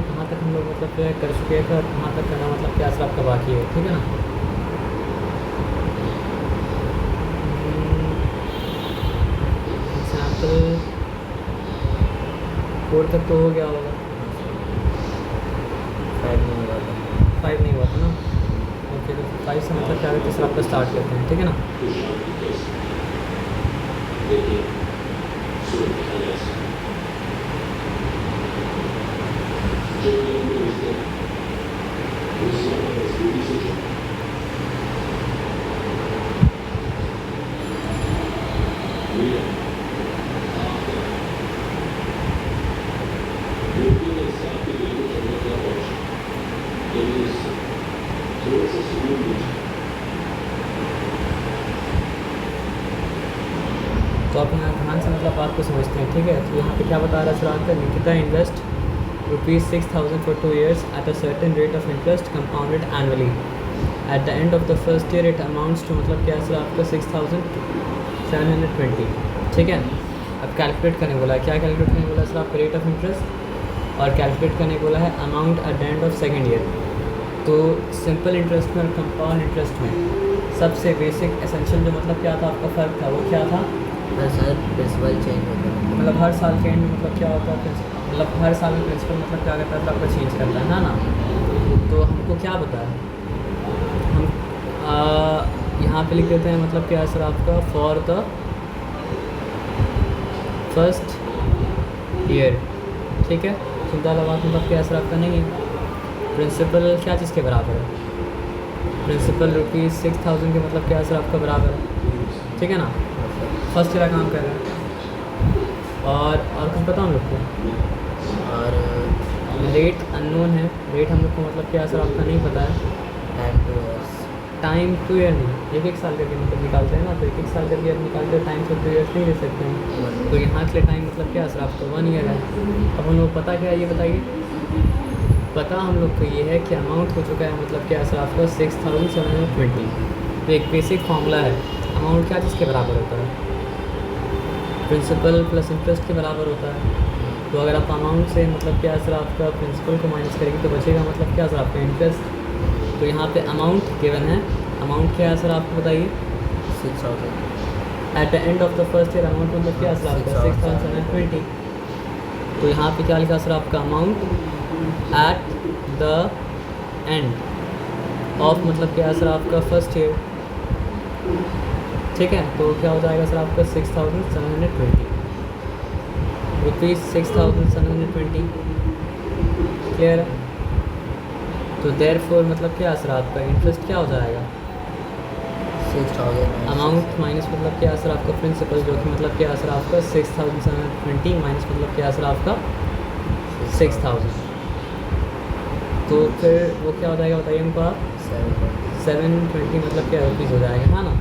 कहाँ तक हम लोग मतलब जो है कर चुके हैं और कहाँ तक करना मतलब क्या सर आपका बाकी है, ठीक है ना। एग्जाम्पल 4 तक तो हो गया होगा, 5 नहीं हुआ था। 5 नहीं हुआ था ना। ओके, तो 5 से मतलब क्या करते हैं सर आपका स्टार्ट करते हैं, ठीक है ना। तो आप यहाँ ध्यान से मतलब बात को समझते हैं, ठीक है। तो यहाँ पे क्या बता रहा है सर आपका, Nikita invest ₹6,000 for 2 years at a certain rate of interest compounded annually. At the end of the first year it amounts to मतलब क्या है सर आपका 6,720, ठीक है। अब कैलकुलेट करने बोला है, क्या कैलकुलेट करने बोला है सर आपका, रेट ऑफ इंटरेस्ट, और कैलकुलेट करने बोला है amount at the end of second year. तो सिंपल इंटरेस्ट में और कंपाउंड इंटरेस्ट में सबसे बेसिक एसेंशियल जो मतलब क्या था आपका फ़र्क था, वो क्या था, सर प्रिंसिपल चेंज होता है। मतलब हर साल के एंड में मतलब क्या होता है, मतलब हर साल में प्रिंसिपल मतलब क्या करता है तो आपका चेंज करता है ना। तो हमको क्या पता है, हम यहाँ पे लिख देते हैं मतलब क्या है सर आपका, फॉर द फर्स्ट ईयर, ठीक है। चिंता वाला बात मतलब क्या है सर आपका नहीं है। प्रिंसिपल क्या चीज़ के बराबर है, प्रिंसिपल ₹6,000 के मतलब क्या है सर आपका बराबर है, ठीक है ना। फर्स्ट ईयर का काम कर रहे हैं, और कुछ पता हम लोग को, और रेट अननोन है, रेट हम लोग को मतलब क्या सर आपका नहीं पता है। टाइम 2 ईयर नहीं, 1 साल करके मतलब निकालते हैं ना, तो 1 साल करके अब निकालते हैं, टाइम से 2 ईयर्स नहीं ले सकते हैं। तो यहाँ के लिए टाइम मतलब क्या सर आपका 1 ईयर है। अब हम लोग पता क्या है ये बताइए, पता हम लोग को ये है कि अमाउंट हो चुका है मतलब क्या सर आपका 6,720। तो एक बेसिक फार्मूला है, अमाउंट क्या चीज़ के बराबर होता है, प्रिंसिपल प्लस इंटरेस्ट के बराबर होता है। तो अगर आप अमाउंट से मतलब क्या सर आपका प्रिंसिपल को माइनस करेंगे तो बचेगा मतलब क्या सर आपका इंटरेस्ट। तो यहाँ पे अमाउंट गिवन है, अमाउंट क्या है सर आपको बताइए, 6,000 eight the end of the first year amount मतलब क्या सर आपका 6,720। तो यहाँ पे क्या लिखा सर आपका, amount at the end of मतलब क्या है सर आपका फर्स्ट ईयर, ठीक है। तो क्या हो जाएगा सर आपका 6,720 ₹6,720, क्लियर है। तो देयरफॉर मतलब क्या सर आपका इंटरेस्ट क्या हो जाएगा, 6,000 अमाउंट माइनस मतलब क्या सर आपका प्रिंसिपल, जो कि मतलब क्या सर आपका 6,720 माइनस मतलब क्या सर आपका 6,000। तो फिर वो क्या हो जाएगा बताइए हमको आप, 720 मतलब क्या रुपीज़ हो जाएगा, है ना।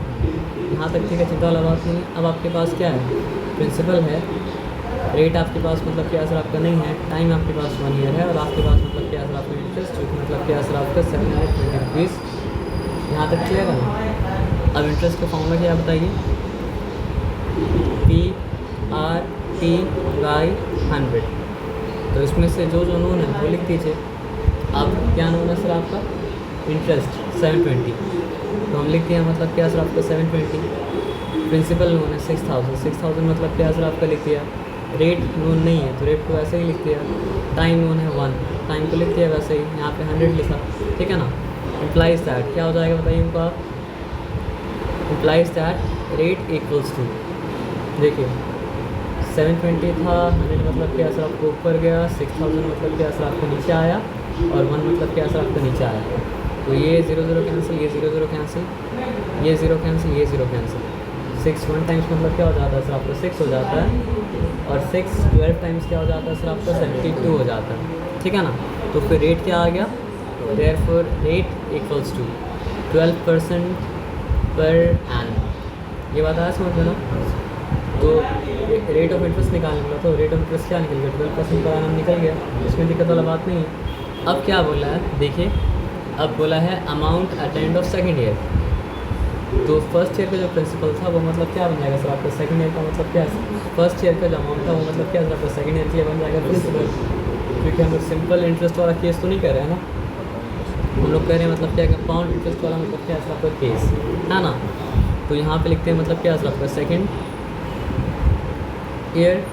यहाँ तक ठीक है, चिंता वाला बात नहीं। अब आपके पास क्या है, प्रिंसिपल है, रेट आपके पास मतलब क्या सर आपका नहीं है, टाइम आपके पास 1 ईयर है, और आपके पास मतलब क्या सर आपका इंटरेस्ट जो कि मतलब क्या सर आपका 720 रुपीज़। यहाँ तक क्लियर है ना। अब इंटरेस्ट का फॉर्मूला क्या बताइए, PRT/100। तो इसमें से जो नोन है वो लिख दीजिए। अब क्या नोन है सर आपका, इंटरेस्ट 720, तो हम लिख दिया मतलब क्या सर आपका 720। प्रिंसिपल नोन है 6,000 मतलब क्या सर आपका लिख दिया। रेट नोन नहीं है तो रेट को वैसे ही लिख दिया। टाइम नोन है 1, टाइम को लिख दिया वैसे ही, यहाँ पे 100 लिखा, ठीक है ना। इम्प्लाइज दैट क्या हो जाएगा बताइए हमको आप, implies that rate equals to, देखिए 720 था, 100 मतलब क्या सर आपको ऊपर गया, 6,000 मतलब क्या सर आपको नीचे आया, और 1 मतलब क्या सर आपको नीचे आया। तो ये 0 0 कैंसिल, ये 0 0 कैंसिल, ये 0 कैंसिल, ये 0 कैंसिल। 6 1 टाइम्स मतलब क्या हो जाता है सर आपको 6 हो जाता है, और 6 12 टाइम्स क्या हो जाता है सर आपका 72 हो जाता है, ठीक है ना। तो फिर रेट क्या आ गया, therefore rate equals to 12% per annum. ये बात आया समझ में ना। तो रेट ऑफ इंटरेस्ट निकालने वाला, तो रेट ऑफ इंटरेस्ट क्या निकल गया, 12% पर एनम निकल गया, इसमें दिक्कत वाला बात नहीं है। अब क्या बोला है देखिए, अब बोला है amount at end of second year. तो फर्स्ट ईयर का जो प्रिंसिपल था वो मतलब क्या बन जाएगा सर आपका, सेकंड ईयर का मतलब क्या है, फर्स्ट ईयर का जो अमाउंट था वो मतलब क्या सर आपका सेकंड ईयर के लिए बन जाएगा प्रिंसिपल। क्योंकि हम लोग सिंपल इंटरेस्ट वाला केस तो नहीं कर रहे हैं ना, हम लोग कह रहे हैं मतलब क्या कंपाउंड इंटरेस्ट वाला मतलब क्या है आपका केस, है ना। तो यहाँ पे लिखते हैं मतलब क्या है आपका सेकेंड ईयर,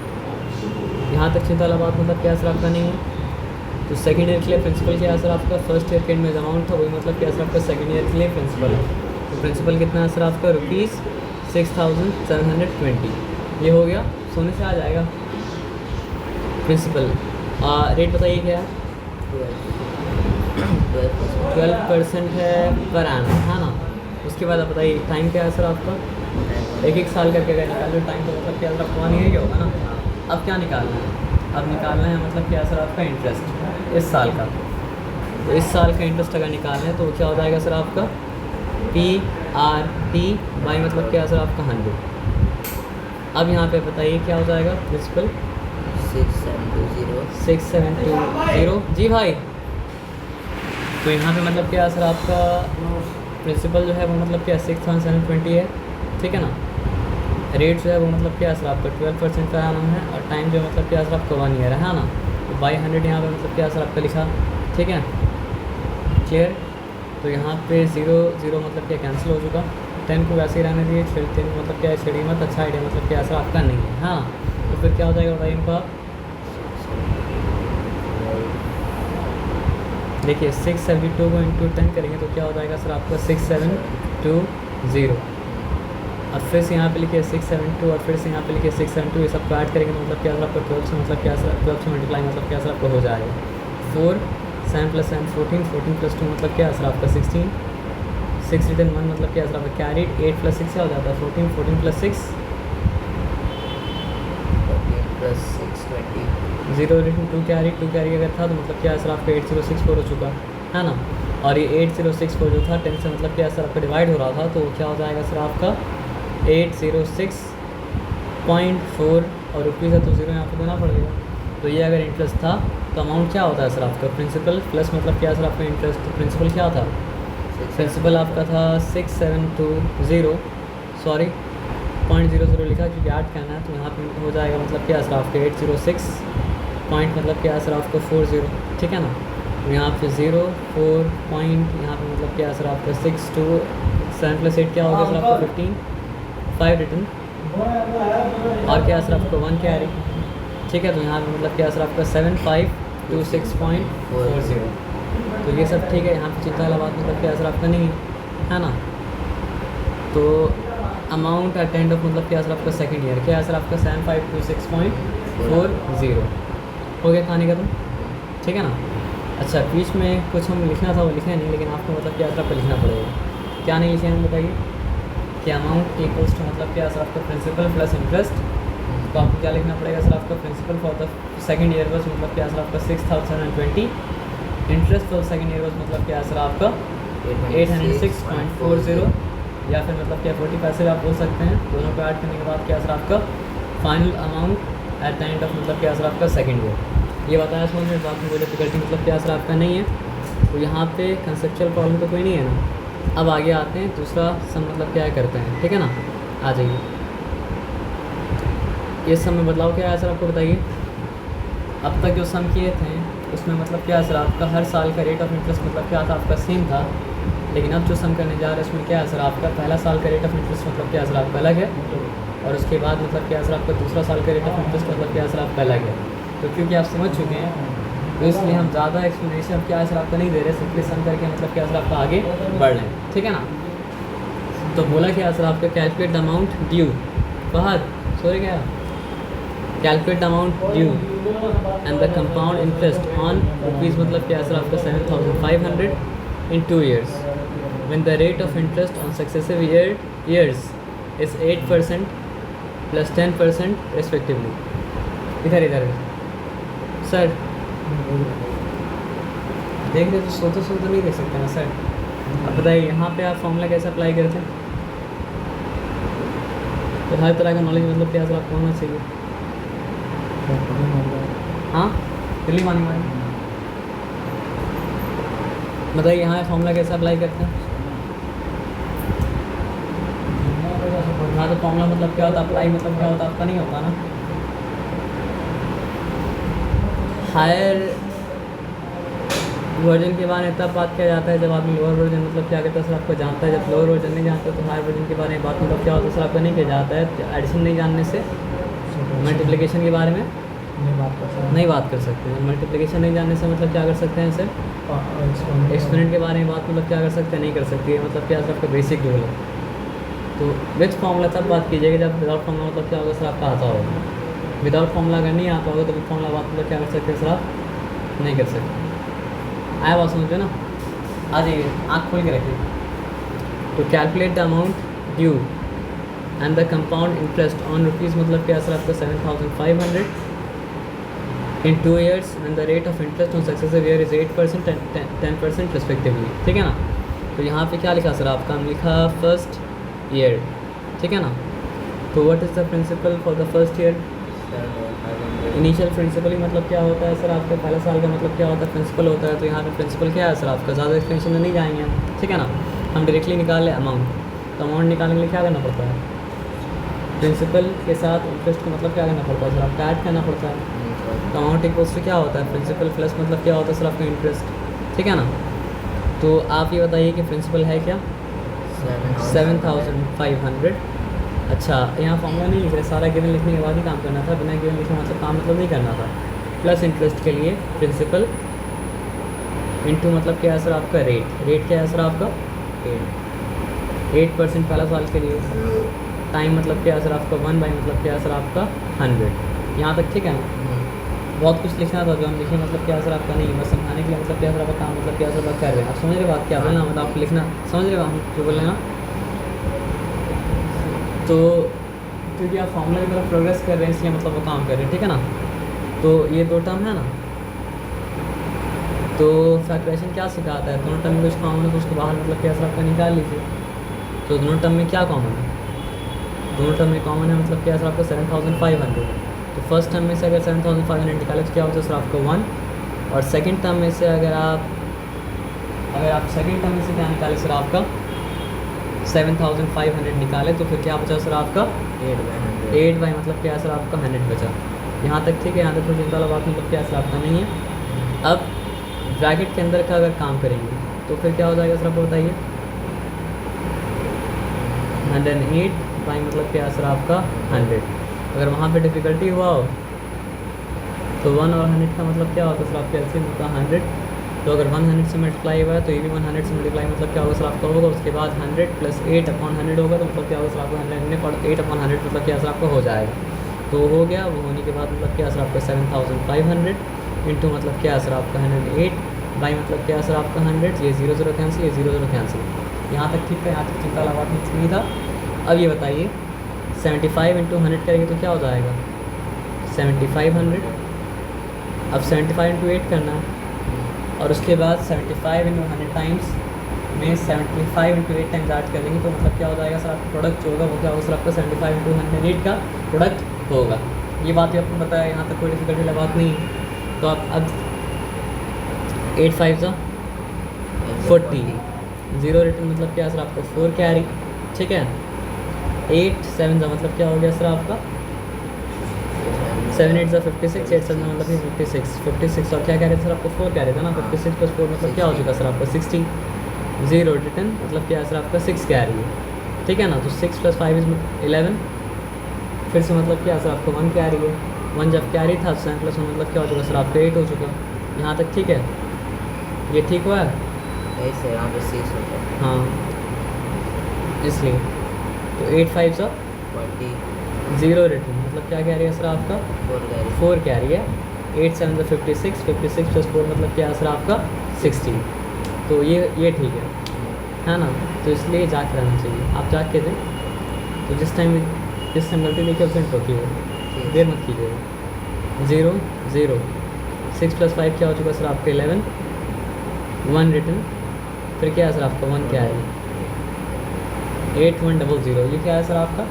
यहाँ तक चिंता वाला बात मतलब क्या असर आपका नहीं है। तो सेकेंड ईयर के लिए प्रिंसिपल क्या असर आपका, फर्स्ट ईयर के एंड में अमाउंट था वही मतलब क्या असर आपका सेकेंड ईयर के लिए प्रिंसिपल है। तो प्रिंसिपल कितना असर आपका ₹6,720, ये हो गया, सोने से आ जाएगा। प्रिंसिपल रेट बताइए क्या है, 12% है पर एनम, है ना। उसके बाद आप बताइए टाइम क्या है सर आपका, एक साल का क्या निकाल लो टाइम, तो मतलब क्या आपका 1 ईयर क्या होगा ना। अब क्या निकालना है, अब निकालना है मतलब क्या सर आपका इंटरेस्ट इस साल का। तो इस साल का इंटरेस्ट अगर निकालना है तो क्या हो जाएगा सर आपका PRT बाई मतलब क्या सर आपका 100। अब यहाँ पे बताइए क्या हो जाएगा प्रिंसिपल 6720 जी भाई। तो यहाँ पे मतलब क्या सर आपका प्रिंसिपल जो है वो मतलब क्या 6,720 है, ठीक है ना। रेट जो है वो मतलब क्या सर आपका 12% का आना है, और टाइम जो मतलब क्या सर आपका 1 ईयर है ना। तो बाई 100 यहाँ पे मतलब क्या सर आपका लिखा, ठीक है क्लियर। तो यहाँ पे 0 मतलब क्या कैंसिल हो चुका, 10 को वैसे ही रहने दिए, 10 मतलब क्या है छेड़ी मत, अच्छा आइडिया मतलब क्या सर आपका नहीं है, हाँ। तो फिर क्या हो जाएगा बताइए इनको आप, देखिए 672 को इंटू 10 करेंगे तो क्या हो जाएगा सर आपका 6720। अब फिर से यहाँ पे लिखिए 672 और फिर से यहाँ पे लिखिए 672, ये सब को ऐड करेंगे तो मतलब क्या सर आपका 12 से मतलब क्या सर 12 से मल्टीप्लाई मतलब क्या सर आपका हो जाएगा 4, 7 + 7 14, 14 + 2 मतलब क्या सर आपका 16, 6 रिटर्न 1 मतलब क्या सर आपका कैरिड, 8 + 6 क्या हो जाता है 14, 14 + 6 0 रिटर्न 2 कैरी अगर था तो मतलब क्या सर आपका 8064 हो चुका है ना। और ये 8064 जो था 10 से मतलब क्या सर आपका डिवाइड हो रहा था, तो क्या हो जाएगा सर आपका 806.4 और रुपीज़ है तो 0 यहाँ पे देना पड़ेगा। तो ये अगर इंटरेस्ट था तो अमाउंट क्या होता है सर आपका प्रिंसिपल प्लस मतलब क्या सर आपका इंटरेस्ट, तो प्रिंसिपल क्या था, प्रिंसिपल आपका था 6720 सॉरी 0.00 लिखा क्योंकि ऐड करना है, तो यहाँ पे हो जाएगा मतलब क्या सर आपका 806 पॉइंट मतलब क्या सर आपका 40, ठीक है ना। तो यहाँ पे 0 4 पॉइंट यहाँ पे मतलब क्या सर आपका 62 7 + 8 क्या हो गया सर आपका 15, 5 रिटर्न और क्या सर आपका 1 कैरी, ठीक है। तो यहाँ पे मतलब क्या सर आपका 7526.40। तो ये सब ठीक है, यहाँ पे चिंता वाला बात मतलब क्या सर आपका नहीं है ना। तो अमाउंट एट एंड ऑफ मतलब क्या सर आपका सेकेंड ईयर क्या सर आपका 7526.40 हो गया कहानी का, तो ठीक है ना। अच्छा बीच में कुछ हम लिखना था वो लिखे नहीं, लेकिन आपको मतलब क्या सर आपको लिखना पड़ेगा, क्या नहीं लिखे हैं बताइए कि अमाउंट इक्वल्स टू मतलब क्या सर आपका प्रिंसिपल प्लस इंटरेस्ट। तो आपको क्या लिखना पड़ेगा सर आपका principal for the second year बस मतलब क्या सर आपका 6,020, इंटरेस्ट फॉर सेकेंड ईयर बस मतलब क्या सर आपका 806.40 या फिर मतलब क्या 40 पैसे आप बोल सकते हैं। दोनों को ऐड करने के बाद क्या सर आपका final amount at the end of मतलब क्या सर आपका सेकेंड ईयर। ये बताया समझ में, बात में कोई डिफिकल्टी मतलब क्या सर आपका नहीं है। तो यहाँ पे कंसेप्चुअल प्रॉब्लम तो कोई नहीं है ना। अब आगे आते हैं दूसरा सम मतलब क्या करते हैं, ठीक है ना। आ जाइए, ये सम में बदलाव क्या है सर आपको बताइए। अब तक जो सम किए थे उसमें मतलब क्या सर आपका हर साल का रेट ऑफ इंटरेस्ट मतलब क्या था आपका सेम था, लेकिन अब जो सम करने जा रहे हैं उसमें क्या है सर आपका पहला साल का रेट ऑफ इंटरेस्ट मतलब क्या सर आपका अलग है, और उसके बाद मतलब क्या सर आपका दूसरा साल का रेट ऑफ इंटरेस्ट मतलब क्या सर आपका अलग है। तो क्योंकि आप समझ चुके हैं तो इसलिए हम ज़्यादा एक्सप्लेनेशन अब क्या सर आपका नहीं दे रहे, सिंपली सम करके मतलब क्या सर आपका आगे बढ़ रहे हैं, ठीक है ना। तो बोला क्या सर आपका calculate the amount due, Fahad sorry क्या calculate the amount due and the compound interest on rupees मतलब क्या सर आपका 7,500 in 2 years when the rate of interest on successive years is 8% plus 10% respectively। इधर सर देख रहे तो सोते नहीं देख सकते ना सर। अब बताइए यहाँ पे आप फॉर्मूला कैसे अप्लाई करते हैं, तो हर तरह का नॉलेज मतलब क्या सर आपको होना चाहिए। हाँ दिल्ली मानी बताइए यहाँ फॉर्मूला कैसे अप्लाई करते हैं। हाँ तो फॉर्मूला मतलब क्या होता है, अप्लाई मतलब क्या होता है आपका नहीं होता ना। हायर वर्जन के बारे में तब बात किया जाता है जब आदमी लोअर वर्जन मतलब क्या कहता है सर आपको जानता है। जब लोअर वर्जन नहीं जानता तो हायर वर्जन के बारे में बात मतलब क्या होता है सर आपका नहीं किया जाता है। एडिशन नहीं जानने से मल्टीप्लिकेशन के बारे में नहीं बात कर सकते हैं। मल्टीप्लिकेशन नहीं जानने से मतलब क्या कर सकते हैं सर एक्सपोनेंट के बारे में बात मतलब क्या कर सकते हैं नहीं कर सकते हैं। मतलब क्या सर आपका बेसिक रूल है। तो विथ फार्मूला तब बात कीजिएगा जब विदाउट फार्मूला मतलब क्या होगा सर आपका आता होगा। विदाउट फार्मूला अगर नहीं आता होगा तो विथ फार्मूला बात मतलब क्या कर सकते हैं सर आप नहीं कर सकते। आया बात समझ में ना। आ जाइए आँख खोल के रखिए। तो calculate the amount due and the compound interest on rupees मतलब क्या सर आपका 7500 in 2 years and the rate of interest on successive year is 8% and 10% respectively। ठीक है ना। तो यहाँ पे क्या लिखा सर आपका हम लिखा फर्स्ट ईयर। ठीक है ना। तो what is the principal for the first year. Initial principal ही मतलब क्या होता है सर आपका पहला साल का मतलब क्या होता है प्रिंसिपल होता है। तो यहाँ पे प्रिंसिपल क्या है सर आपका ज़्यादा एक्सप्लेनेशन में नहीं जाएंगे हम। ठीक है ना। हम डायरेक्टली निकाल लें अमाउंट। तो अमाउंट निकालने के लिए क्या करना पड़ता है प्रिंसिपल के साथ इंटरेस्ट को मतलब क्या करना पड़ता है सर आपका ऐड करना पड़ता है। तो अमाउंट इक्वल्स टू क्या होता है प्रिंसिपल प्लस मतलब क्या होता है सर आपका इंटरेस्ट। ठीक है ना। तो आप ये बताइए कि प्रिंसिपल है क्या 7500। अच्छा यहाँ फॉर्मूला नहीं लिख रहे सारा गिवन लिखने के बाद ही काम करना था। बिना गिवन लिखे मतलब काम मतलब नहीं करना था। प्लस इंटरेस्ट के लिए प्रिंसिपल इंटू मतलब क्या है सर आपका रेट। रेट क्या है सर आपका 8% पहला साल के लिए। टाइम मतलब क्या है सर आपका 1 बाई मतलब क्या है सर आपका 100। यहाँ तक ठीक है ना। बहुत कुछ लिखना था जो हम लिखे मतलब क्या सर आपका नहीं बस समझाने के लिए मतलब क्या सर आपका काम मतलब क्या सर बात कर रहे हैं। आप समझ रहे बात क्या बोलना मतलब आप लिखना समझ रहे हम क्यों बोल रहे हैं ना। तो क्योंकि आप फॉर्मूला की तरफ प्रोग्रेस कर रहे हैं इसलिए मतलब वो काम कर रहे हैं। ठीक है ना। तो ये दो टर्म है ना। तो फैक्टराइजेशन क्या सिखाता है दोनों टर्म में कुछ कॉमन है तो उसको बाहर मतलब क्या सर आपका निकाल लीजिए। तो दोनों टर्म में क्या कॉमन है दोनों टर्म में कॉमन है मतलब क्या सर आपका 7500। तो फर्स्ट टर्म में से अगर 7500 निकाले तो क्या होता है सर आपका 1। और सेकंड टर्म में से अगर आप सेकंड टर्म में से क्या निकाले सर आपका 7500 निकाले तो फिर क्या बचा सर आपका 8 बाई मतलब क्या सर आपका 100 बचा। यहाँ तक ठीक है। यहाँ तक कोई चिंता वाला बात मतलब क्या सर आपका नहीं है। अब ब्रैकेट के अंदर का अगर काम करेंगे तो फिर क्या हो जाएगा सर आपको बताइए 108 बाई मतलब क्या सर आपका 100। अगर वहाँ पे डिफ़िकल्टी हुआ हो तो 1 और 100 का मतलब क्या होता है सर आपका एलसीएम होता है 100। तो अगर 100 से मल्टीप्लाई हुआ है तो ये भी 100 से मल्टीप्लाई मतलब क्या होगा सर आपका होगा। उसके बाद 100 प्लस 8/100 होगा तो मतलब क्या होगा सर आपका 8/100 मतलब क्या सर आपका हो जाएगा। तो हो गया वो होने के बाद मतलब क्या सर आपका 7500 इंटू मतलब क्या सर आपका 108 बाई मतलब क्या सर आपका 100। ये 0 0 कैंसिल ये 0 0 कैंसिल। यहाँ तक ठीक है। यहाँ तक चिंता वाला बात नहीं था। अब ये बताइए 75 इंटू 100 करेंगे तो क्या हो जाएगा 7500। अब 75 इंटू 8 करना है और उसके बाद 75 इंटू 100 टाइम्स में 75 इंटू 8 टाइम्स ऐड करेंगे तो मतलब क्या हो जाएगा सर आपका प्रोडक्ट जो होगा वो क्या होगा सर आपका 75 इंटू 108 का प्रोडक्ट होगा। ये बात भी आपको बताया। यहाँ तक कोई डिफिकल्टी वाला बात नहीं है। तो आप अब 8 5 सा 40 0 रिटर्न मतलब क्या सर आपका 4 कैरी। ठीक है। 8 7 का मतलब क्या हो गया सर आपका 7 8 56 8 7 मतलब 56 और क्या कह रहे थे सर आपको 4 कह रहे थे ना। 56 प्लस 4 मतलब क्या हो चुका सर आपका 60। 0 रिटर्न मतलब क्या है सर आपका 6 कैरी है। ठीक है ना। तो 6 प्लस 5 इज 11। फिर से मतलब क्या सर आपको 1 कैरी है। 1 जब कैरी था 7 प्लस 1 मतलब क्या हो चुका सर आपका 8 हो चुका। यहाँ तक ठीक है। ये ठीक हुआ है ऐसे यहाँ पे 6 होता है। हाँ इसलिए तो 8 5 सा 40 0 रिटर्न मतलब क्या कह रही है सर आपका 4 कैरी है। 8 7 56 56 प्लस 4 मतलब क्या है सर आपका 60। तो ये ठीक है ना। तो इसलिए जाके रहना चाहिए। आप जाके दें तो जिस टाइम गलती देखिए उसे टोकिए देर मत कीजिएगा। 0 0 6 प्लस 5 क्या हो चुका सर आपका 11 1 रिटर्न। फिर क्या है सर आपका 1 क्या है 8100। ये क्या है सर आपका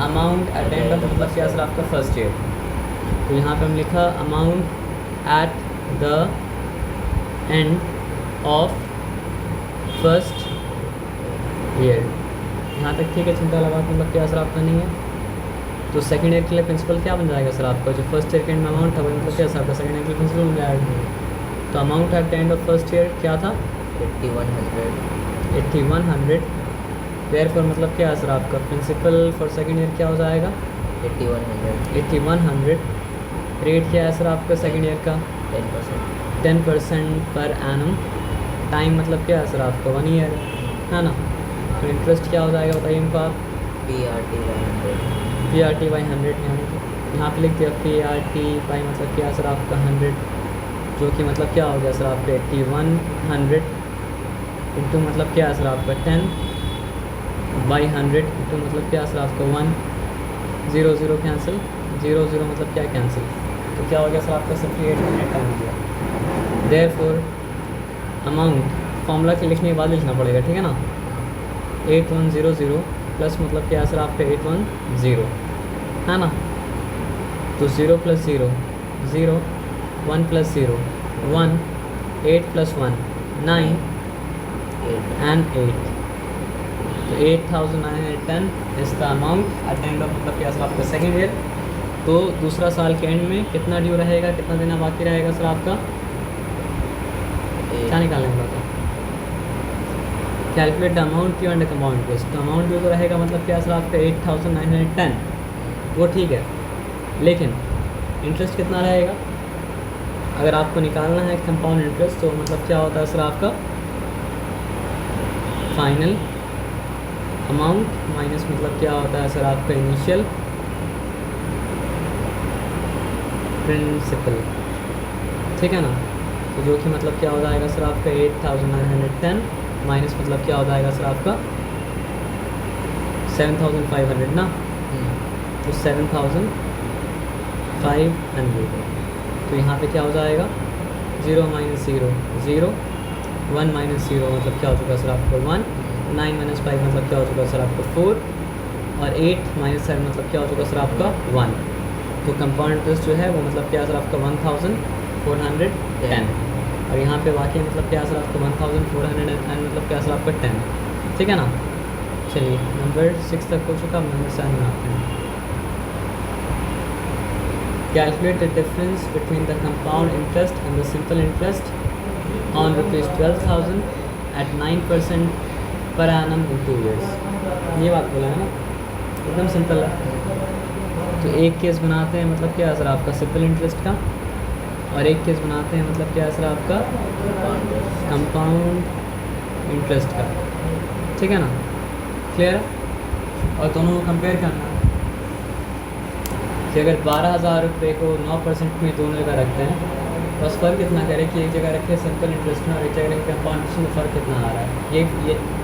अमाउंट एट एंड ऑफ मतलब क्या सर आपका फर्स्ट ईयर। तो यहाँ पे हम लिखा amount at the end of first year. यहाँ तक ठीक है। चिंता वाला बात मतलब क्या सर आपका नहीं है। तो सेकंड ईयर के लिए प्रिंसिपल क्या बन जाएगा सर आपका, जो फर्स्ट ईयर के एंड में अमाउंट था वो मतलब क्या सर आपका सेकंड ईयर के लिए प्रिंसिपल बन जाएगा। तो amount at the end of first year क्या था 8100 8100। देयरफॉर मतलब क्या है सर आपका प्रिंसिपल फॉर सेकंड ईयर क्या हो जाएगा 8100 8100। रेट क्या है सर आपका सेकंड ईयर का 10%। 10% पर एनम। टाइम मतलब क्या है सर आपका 1 ईयर है ना। तो इंटरेस्ट क्या हो जाएगा बताइए इनको आप। PRT 100 PRT बाई 100 यहाँ पे लिख दिया PRT बाई मतलब क्या सर आपका 100, जो कि मतलब क्या हो गया सर आपका 8100 इंटू मतलब क्या है सर आपका 10 बाई 100 इंटू मतलब क्या सर आपका 1 0 0 कैंसिल 0 0 मतलब क्या कैंसिल। तो क्या हो गया सर आपका सिर्फ 8 टाइम हो गया। देयरफॉर अमाउंट फॉर्मूला के लिखने के बाद लिखना पड़ेगा, ठीक है ना। 8100 प्लस मतलब क्या है सर आपका 810 है ना। तो 0 प्लस 0 0 1 प्लस 0 1 8 प्लस 1 9 एंड 8। तो 8910 is the amount at the end of मतलब क्या सर आपका सेकेंड ईयर। तो दूसरा साल के एंड में कितना ड्यू रहेगा, कितना देना बाकी रहेगा सर आपका, क्या निकालने का था। Calculate the amount due and compound interest. तो अमाउंट ड्यू तो रहेगा मतलब क्या सर आपका 8910, वो ठीक है, लेकिन इंटरेस्ट कितना रहेगा। अगर आपको निकालना है कंपाउंड इंटरेस्ट तो मतलब क्या होता है सर आपका फाइनल अमाउंट माइनस मतलब क्या होता है सर आपका इनिशियल प्रिंसिपल, ठीक है ना। तो जो कि मतलब क्या हो जाएगा सर आपका 8910 माइनस मतलब क्या हो जाएगा सर आपका 7500 ना। तो 7500 तो यहाँ पे क्या हो जाएगा 0 माइनस 0 0 1 माइनस 0 मतलब क्या हो चुका सर आपका 1 9 माइनस 5 मतलब क्या हो चुका सर आपका 4 और 8 माइनस 7 मतलब क्या हो चुका सर आपका 1। तो कंपाउंड इंटरेस्ट जो है वो मतलब क्या सर आपका 1410 और यहाँ पे बाकी मतलब क्या सर आपका 1410 मतलब क्या सर आपका 10, ठीक है ना। चलिए नंबर 6 तक हो चुका, अब नंबर 7 में आते हैं। Calculate the difference between the compound interest and the simple interest on rupees 12,000 at 9% per annum in 2 years। ये बात बोला है ना, एकदम सिंपल है। तो एक केस बनाते हैं मतलब क्या सर आपका सिंपल इंटरेस्ट का, और एक केस बनाते हैं मतलब क्या सर आपका कंपाउंड इंटरेस्ट का, ठीक है ना। क्लियर है। और दोनों को कंपेयर करना है कि अगर 12,000 रुपये को 9% में दोनों जगह रखते हैं, बस फ़र्क इतना करें कि एक जगह रखे सिंपल इंटरेस्ट में और एक जगह रखे कंपाउंड इंटरेस्ट में फ़र्क कितना आ रहा है। ये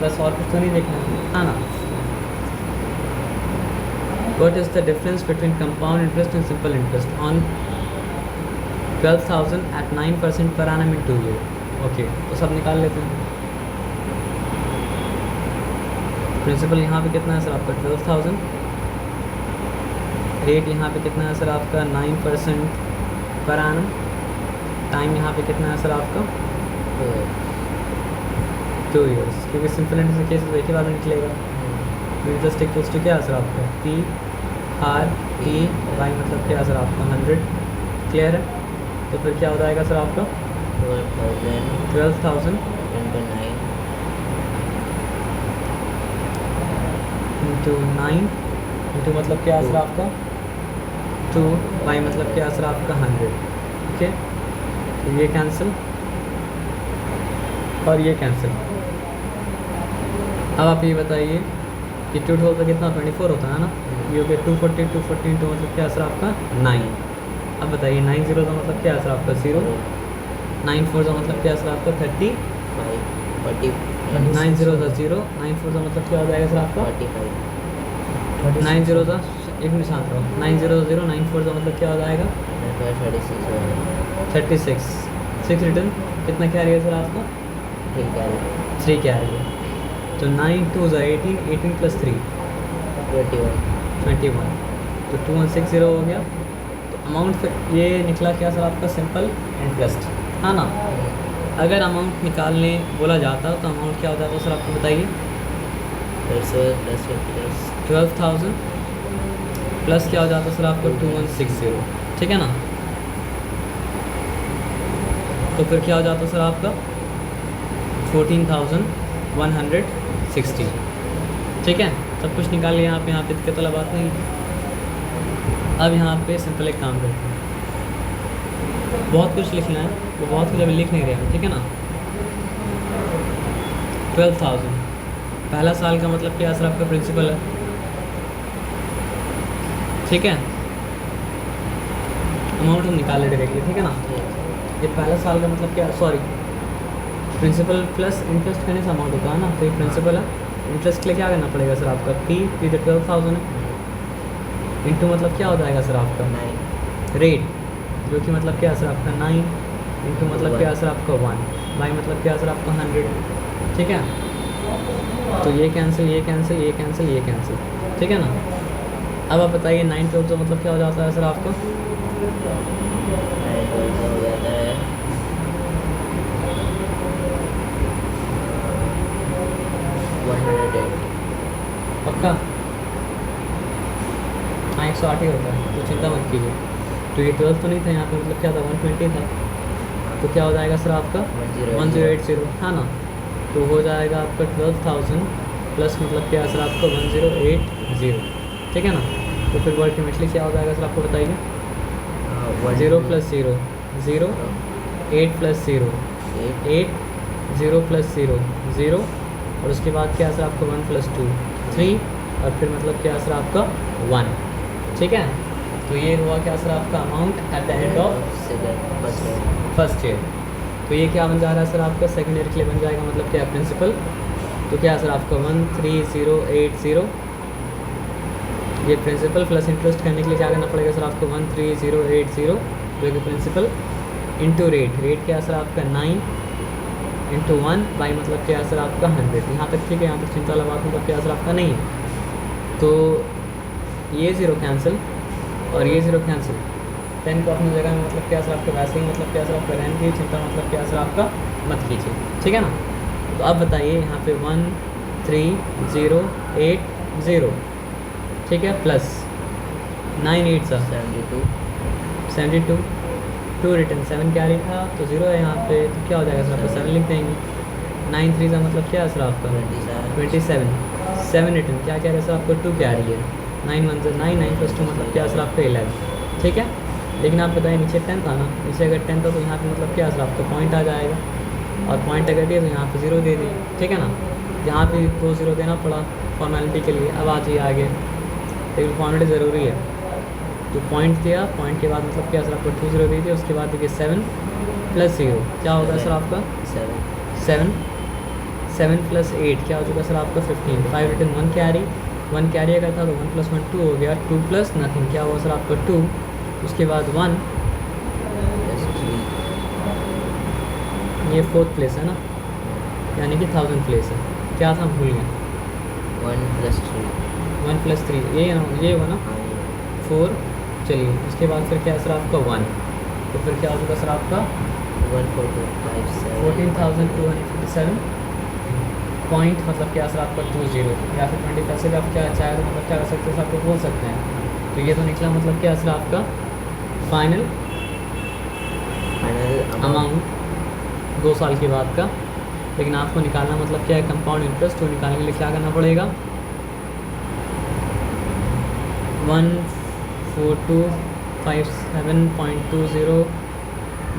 बस और कुछ तो नहीं देखना है ना। What is the difference between compound interest and simple interest on 12,000 at 9% per annum in 2 years? Okay, तो सब निकाल लेते हैं। प्रिंसिपल यहाँ पे कितना है सर आपका 12,000, रेट यहाँ पे कितना है सर आपका 9% पर एनम, टाइम यहाँ पे कितना है सर आपका 2 years, क्योंकि सिंपल इंटरेस्ट केस तो एक ही बार में निकलेगा। इंटरेस्ट इक्वल्स टू क्या है सर आपका PRT बाई मतलब क्या है सर आपका 100। क्लियर है। तो फिर क्या हो जाएगा सर आपका 12,000 इंटू 9 इंटू मतलब क्या है सर आपका 2 बाई मतलब क्या है सर आपका 100। ओके, तो ये कैंसिल और ये कैंसिल। अब आप ये बताइए कि 2 होता कितना 24 होता है ना। ये हो गया 240 240 इंटू मतलब क्या सर आपका 9। अब बताइए 9 0 का मतलब क्या है सर आपका 0, 9 4 का मतलब क्या है सर आपका 30, 9 0 का 0, 9 4 का मतलब क्या हो जाएगा सर आपका 9 0 का एक मिनट शांत रहो, 9 0 0 9 4 का मतलब क्या हो जाएगा 36। 6 रिटर्न कितना क्या रहेगा सर आपका 3 क्या रहेगा। तो 9 2 18 18 प्लस 3 21, तो 2160 हो गया। तो अमाउंट फिर ये निकला क्या सर आपका सिंपल इंटरेस्ट, हाँ ना। अगर अमाउंट निकालने बोला जाता तो अमाउंट क्या होता है सर आपको बताइए 12,000 प्लस क्या हो जाता है सर आपका 2160, ठीक है ना। तो फिर क्या हो जाता है सर आपका 14,160, ठीक है। सब कुछ निकाल लिया यहाँ पे दिक्कत वाला बात नहीं। अब यहाँ पे सिंपल एक काम करते हैं, बहुत कुछ लिखना है, वो बहुत कुछ अभी लिख नहीं रहे हैं, ठीक है ना। 12,000 पहला साल का मतलब क्या सर आपका प्रिंसिपल है, ठीक है। अमाउंट हम निकाल ले डायरेक्टली, ठीक है ना। ये पहला साल का मतलब क्या, सॉरी प्रिंसिपल प्लस इंटरेस्ट करने से अमाउंट होता है ना, तो ये प्रिंसिपल है। इंटरेस्ट के लिए क्या करना पड़ेगा सर आपका पी तो 12,000 है, इंटू मतलब क्या हो जाएगा सर आपका 9 रेट, जो कि मतलब क्या सर आपका 9, इंटू मतलब क्या सर आपका 1, बाई मतलब क्या सर आपका 100, ठीक है। तो ये कैंसिल, ये कैंसिल, ये कैंसिल, ये कैंसिल, ठीक है ना। अब आप बताइए 9 12 तो मतलब क्या हो जाता है सर आपका 9 हो जाता है 108। पक्का, हाँ 108 ही होता है, तो चिंता मत कीजिए। तो ये 12 तो नहीं था यहाँ पे, मतलब क्या था 120 था, तो क्या हो जाएगा सर आपका 1080, हाँ ना। तो हो जाएगा आपका 12,000 प्लस मतलब क्या सर आपका 1080, ठीक है ना। तो फिर अल्टीमेटली क्या हो जाएगा सर आपको बताइए, 0 प्लस 0 0, 8 प्लस 0 8, 0 प्लस 0 0, और उसके बाद क्या सर आपका 1 प्लस 2 3, और फिर मतलब क्या सर आपका 1, ठीक है। तो ये हुआ क्या सर आपका amount at the end of first year. तो ये क्या बन जा रहा है सर आपका सेकेंड ईयर के लिए बन जाएगा, मतलब क्या प्रिंसिपल, तो क्या सर आपका 13080, ये प्रिंसिपल प्लस इंटरेस्ट करने के लिए क्या करना पड़ेगा सर आपको 13080, जो कि प्रिंसिपल इंटू रेट, रेट क्या सर आपका 9 इंटू 1 बाई मतलब क्या सर आपका 100। यहाँ तक ठीक है, यहाँ तक चिंता वाला बात मतलब क्या सर आपका नहीं है। तो ये ज़ीरो कैंसिल और ये ज़ीरो कैंसिल, 10 को अपनी जगह में मतलब क्या सर आपका वैसे ही मतलब क्या सर आपका रहने की चिंता मतलब क्या सर आपका मत कीजिए, ठीक है ना। तो अब बताइए यहाँ पे 13080, ठीक है, प्लस 9 8 सा 72, 2 रिटर्न 7 कैरी था, तो 0 है यहाँ पे, तो क्या हो जाएगा सर आपका 7 लिख देंगे। 9 3 का मतलब क्या है सर आपका 27, 7 रिटर्न क्या कह रहे हैं सर आपको 2 कैरी है, 9 1 9 9 प्लस 2 मतलब क्या सर आपका 11, ठीक है। लेकिन आप बताइए नीचे 10 था ना, नीचे अगर 10 था तो यहाँ पे मतलब क्या सर आपका पॉइंट आ जाएगा, और पॉइंट अगर दिए तो यहाँ पे 0 दे दिए, ठीक है ना। यहाँ पे 2 0 देना पड़ा फॉर्मेलिटी के लिए। अब आ जाइए आगे, लेकिन फॉर्मेलिटी ज़रूरी है। तो पॉइंट दिया, पॉइंट के बाद मतलब क्या सर आपको 2 0 दे दिया, उसके बाद देखिए 7 प्लस 0 क्या होगा सर आपका 7 प्लस 8 क्या हो चुका सर आपका 15, 5 रिटर्न 1 कैरी अगर था तो 1 प्लस 1 2 हो गया, 2 प्लस नथिंग क्या हुआ सर आपका 2, उसके बाद 1, ये 4th प्लेस है ना, यानी कि 1000 प्लेस है, क्या था भूल गया 1 प्लस 3 ये है ना, ये हुआ ना 4, चलिए उसके बाद फिर क्या सर आपका 1, तो फिर क्या हो चुका सर आपका 14,257 पॉइंट मतलब क्या सर आपका 20, या फिर 20 पैसे का आप क्या चाहे तो मतलब क्या कर सकते हैं, आपको बोल सकते हैं। तो ये तो निकला मतलब क्या सर आपका फाइनल अमाउंट 2 साल के बाद का। लेकिन आपको निकालना मतलब क्या है कंपाउंड इंटरेस्ट, तो निकालने के लिए क्या करना पड़ेगा 14,257.20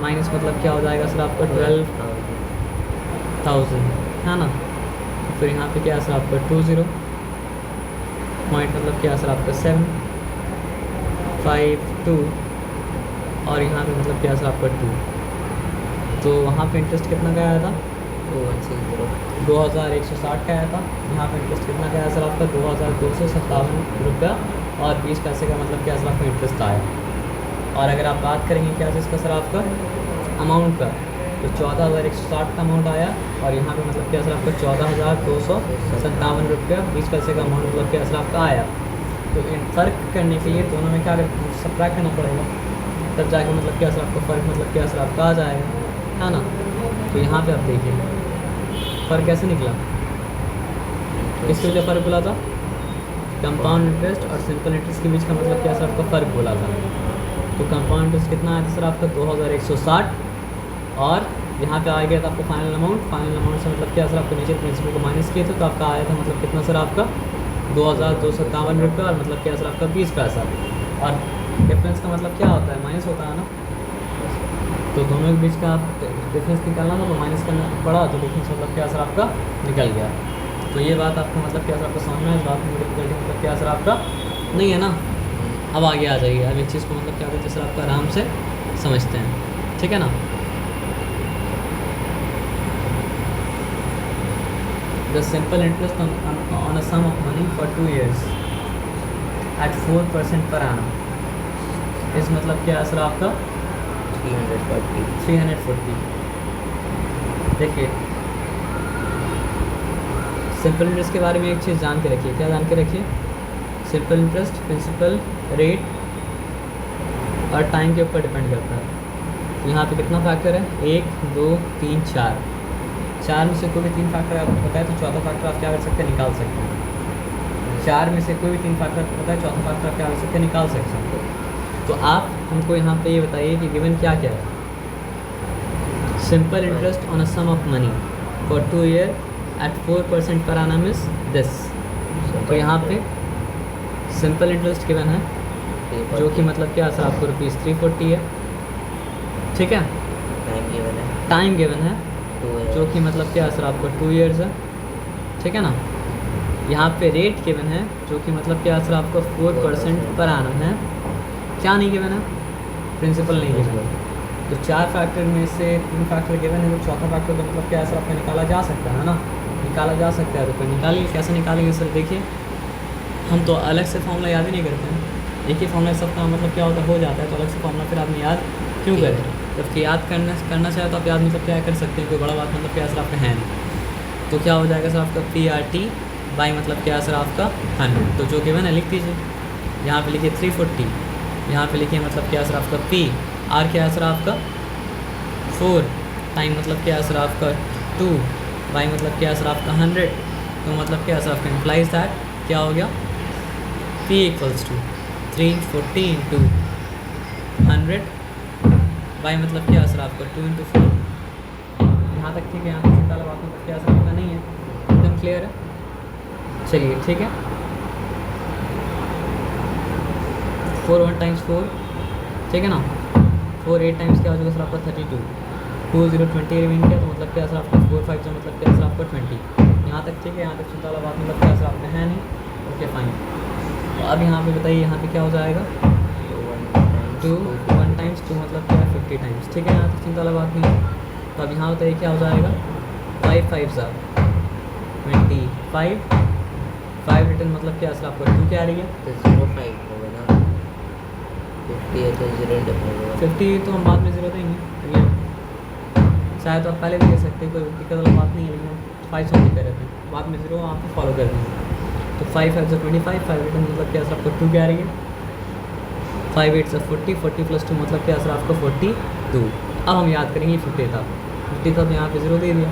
माइनस मतलब क्या हो जाएगा सर आपका 12,000, है ना। तो फिर यहाँ पे क्या है सर आपका 20 पॉइंट मतलब क्या है सर आपका 752, और यहाँ पे मतलब क्या है सर आपका 2। तो वहाँ पे इंटरेस्ट कितना का आया था 2160 का आया था। यहाँ पे इंटरेस्ट कितना का आया सर आपका 2257 रुपया और 20 पैसे का मतलब क्या सर आपका इंटरेस्ट आया। और अगर आप बात करेंगे क्या इसका सर आपका अमाउंट का, तो 14,160 का अमाउंट आया, और यहाँ पे मतलब क्या सर आपका 14,257 रुपया 20 पैसे का अमाउंट मतलब क्या सर आपका आया। तो इन फ़र्क करने के लिए दोनों में क्या सब्ट्रैक्ट करना पड़ेगा, तब जाके मतलब क्या सर आपका फ़र्क मतलब क्या सर आपका आ जाएगा, है ना। तो यहाँ पे आप देखिए फ़र्क कैसे निकला, किसके वजह फ़र्क बोला था, कंपाउंड इंटरेस्ट और सिंपल इंटरेस्ट के बीच का मतलब क्या सर आपका फ़र्क बोला था। तो कंपाउंड इंटरेस्ट कितना आया था सर आपका 2160, और यहाँ पे आ गया था आपका फाइनल अमाउंट से मतलब क्या सर आपको नीचे प्रिंसिपल को माइनस किए थे तो आपका आया था मतलब कितना सर आपका 2257 रुपये, और मतलब क्या सर आपका 20 पैसा। और डिफरेंस का मतलब क्या होता है, माइनस होता है ना, तो दोनों के बीच का आप डिफरेंस निकालना था तो माइनस करना पड़ा, तो डिफरेंस मतलब क्या सर आपका निकल गया। तो ये बात आपको मतलब क्या सर आपका समझ में है, इस बात में डिफिकल्टी मतलब क्या सर आपका नहीं है ना। अब आगे आ जाइए, अब एक चीज़ को मतलब क्या करते हैं सर आपका आराम से समझते हैं, ठीक है ना। The simple interest on a sum of money for 2 years at 4% per annum इस मतलब क्या है सर आपका 340। देखिए सिंपल इंटरेस्ट के बारे में एक चीज़ जान के रखिए, क्या जान के रखिए, सिंपल इंटरेस्ट प्रिंसिपल रेट और टाइम के ऊपर डिपेंड करता है। यहाँ पे कितना फैक्टर है, 1 2 3 4, चार में से कोई भी 3 फैक्टर आपको पता है तो चौथा फैक्टर आप क्या कर सकते हैं, निकाल सकते हैं। 4 में से कोई भी 3 फैक्टर आपको पता है, चौथा फैक्टर आप क्या कर सकते हैं, निकाल सकते हैं। तो आप हमको यहाँ पे ये बताइए कि गिवन क्या क्या है। Simple interest on a sum of money for 2 year at 4% per annum is this. तो यहाँ पे सिंपल इंटरेस्ट गिवन है जो कि मतलब क्या सर आपको ₹340 है, ठीक है। टाइम गिवन है जो कि मतलब क्या सर आपको 2 ईयर्स है, ठीक है ना। यहाँ पे रेट गिवन है जो कि मतलब क्या सर आपको 4% पर annum है। क्या नहीं गिवन है, प्रिंसिपल नहीं गिवन है। तो 4 फैक्टर में से 3 फैक्टर गिवन है, तो चौथा फैक्टर तो मतलब क्या सर आपका निकाला जा सकता है ना, निकाला जा सकता है। तो फिर निकालिए, कैसे निकालेंगे सर, देखिए हम तो अलग से फॉर्मूला याद ही नहीं करते हैं, एक ही फॉर्मूला सबका मतलब क्या होता हो जाता है, तो अलग से फॉर्मूला फिर आपने याद क्यों करें। जबकि याद करना चाहे तो आप याद मतलब क्या कर सकते हैं, कोई बड़ा बात मतलब क्या सर आपका है नहीं। तो क्या हो जाएगा सर आपका PRT बाई मतलब क्या सर आपका 100। तो जो गिवन है लिख दीजिए, यहाँ पे लिखिए 340, यहाँ पे लिखिए मतलब क्या सर आपका P, R क्या है सर आपका 4, टाइम मतलब क्या है सर आपका 2, बाई मतलब क्या है सर आपका 100। तो मतलब क्या है सर आपका इम्प्लाइज दैट क्या हो गया, P equals to 340 into 100 by मतलब क्या सर आपका 2 इंटू 4। यहाँ तक ठीक है, यहाँ तक चिंता बात मतलब क्या सर आपका नहीं है, एकदम क्लियर है। चलिए ठीक है, 4 1 टाइम्स 4, ठीक है ना, 4 8 टाइम्स क्या हो जाएगा सर आपका 32, 2 0 20 रिमेन किया तो मतलब क्या सर आपका 4 5 जो मतलब क्या सर आपका 20। यहाँ तक ठीक है, यहाँ तक चिंता वाला बात मतलब क्या सर आपका है नहीं, ओके फाइन। तो अब यहाँ पे बताइए यहाँ पे क्या हो जाएगा, 2 1 टाइम्स 2 मतलब क्या है 50 टाइम्स, ठीक है, यहाँ तक चिंता वाला बात नहीं है। तो अब यहाँ बताइए क्या हो जाएगा, 5 5 25, 5 रिटर्न मतलब क्या सर आपका 2 क्या आ रही है, तो 05 होगा ना, 50 है तो 0 होगा, 50 तो हम बाद में 0 देंगे, चाहे तो आप पहले भी दे सकते हैं, कोई दिक्कत वाली बात नहीं है, लेकिन 5 सौ कह रहे थे, बाद में 0 आप फॉलो कर देंगे। तो 5 5 से 25, 5 रिटर्न मतलब क्या सर आपको 2 क्या आ रही है, 5 8 से 40, 40 प्लस 2 मतलब क्या सर आपको 42। अब हम याद करेंगे 50 था तो यहाँ पे 0 दे दिया,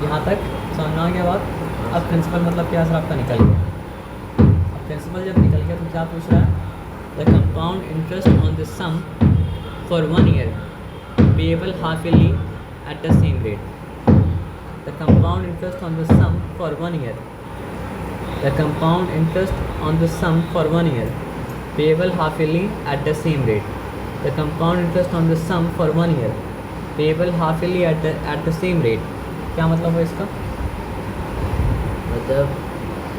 यहाँ तक समझ में आ गया बात। अब प्रिंसिपल मतलब क्या सर आपका निकल गया, अब प्रिंसिपल जब निकल गया तो क्या पूछ रहा है, the compound interest on this sum for 1 year payable half yearly at the same rate. The compound interest on this sum for 1 year, the compound interest on this sum for 1 year payable half yearly at the same rate. The compound interest on this sum for 1 year payable half yearly at the same rate. क्या मतलब है इसका, मतलब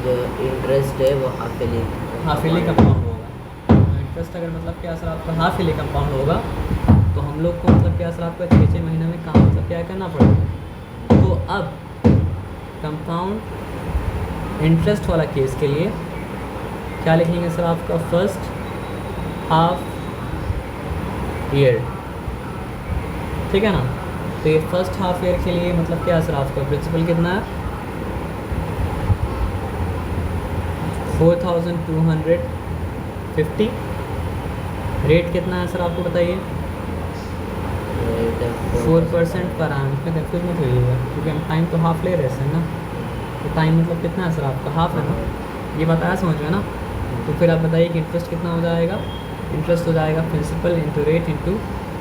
जो interest है वो half yearly compound होगा। Interest अगर मतलब क्या सर आपका हाफ ईयरली कंपाउंड होगा तो हम लोग को मतलब क्या सर आपका 6 महीने में काम मतलब क्या करना पड़ेगा। तो अब कंपाउंड इंटरेस्ट वाला केस के लिए क्या लिखेंगे सर आपका फर्स्ट हाफ ईयर, ठीक है ना। तो ये फर्स्ट हाफ ईयर के लिए मतलब क्या सर आपका प्रिंसिपल कितना है 4250, रेट कितना है सर आपको बताइए 4% पर आम, इसमें कन्फ्यूज मत होइएगा क्योंकि हम टाइम तो हाफ ले रहे हैं ना, तो टाइम मतलब कितना है सर आपका हाफ है ना, ये बताया समझ में ना। तो फिर आप बताइए कि इंटरेस्ट कितना हो जाएगा। इंटरेस्ट हो जाएगा principal into rate into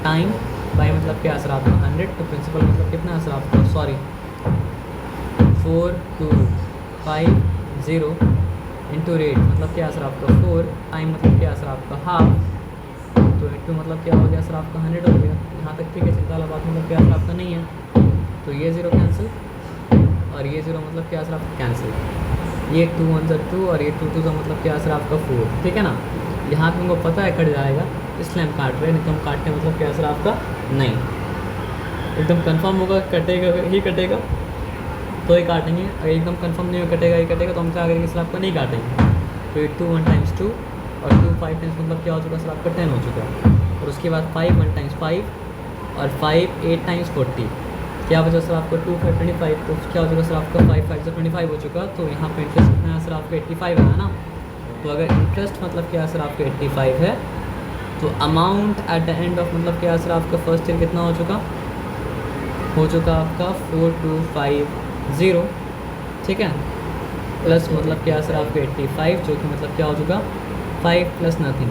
time by मतलब क्या असर आपका 100। तो प्रिंसिपल मतलब कितना असर आपका, सॉरी 4250 इंटू रेट मतलब क्या असर आपका 4, टाइम मतलब क्या असर आपका हाफ, तो इंटू मतलब क्या हो गया सर आपका 100 हो गया। यहाँ तक ठीक है, चिंता वाला बात मतलब क्या असर आपका नहीं है। तो ये ज़ीरो कैंसिल और ये ज़ीरो मतलब क्या असर आपका कैंसिल, ये 2 1 ज़ा 2 और ये 2 2 ज़ा मतलब क्या असर आपका 4, ठीक है ना। यहाँ पे हमको पता है कट जाएगा इसलिए हम काट रहे हैं, नहीं तो हम काटते मतलब क्या असर आपका नहीं। एकदम कंफर्म होगा कटेगा ही कटेगा तो ही काटेंगे, अगर एकदम कंफर्म नहीं हो कटेगा ही कटेगा तो हम क्या करेंगे सर आपका नहीं काटेंगे। तो ये 2 1 टाइम्स 2 और 2 5 टाइम्स मतलब क्या हो चुका सर आपका 10 हो चुका है। और उसके बाद 5 1 टाइम्स 5 और 5 8 टाइम्स 40, क्या बचा सर आपको 2 5 25, तो क्या हो चुका सर आपका 5 5 से 25 हो चुका। तो यहाँ पे इंटरेस्ट कितना है सर आपका 85 है ना। तो अगर इंटरेस्ट मतलब क्या सर आपका 85 है तो amount at the end of मतलब क्या सर आपका फर्स्ट ईयर कितना हो चुका आपका 4250, ठीक है, प्लस मतलब क्या सर आपका 85 जो कि मतलब क्या हो चुका 5 प्लस नथिंग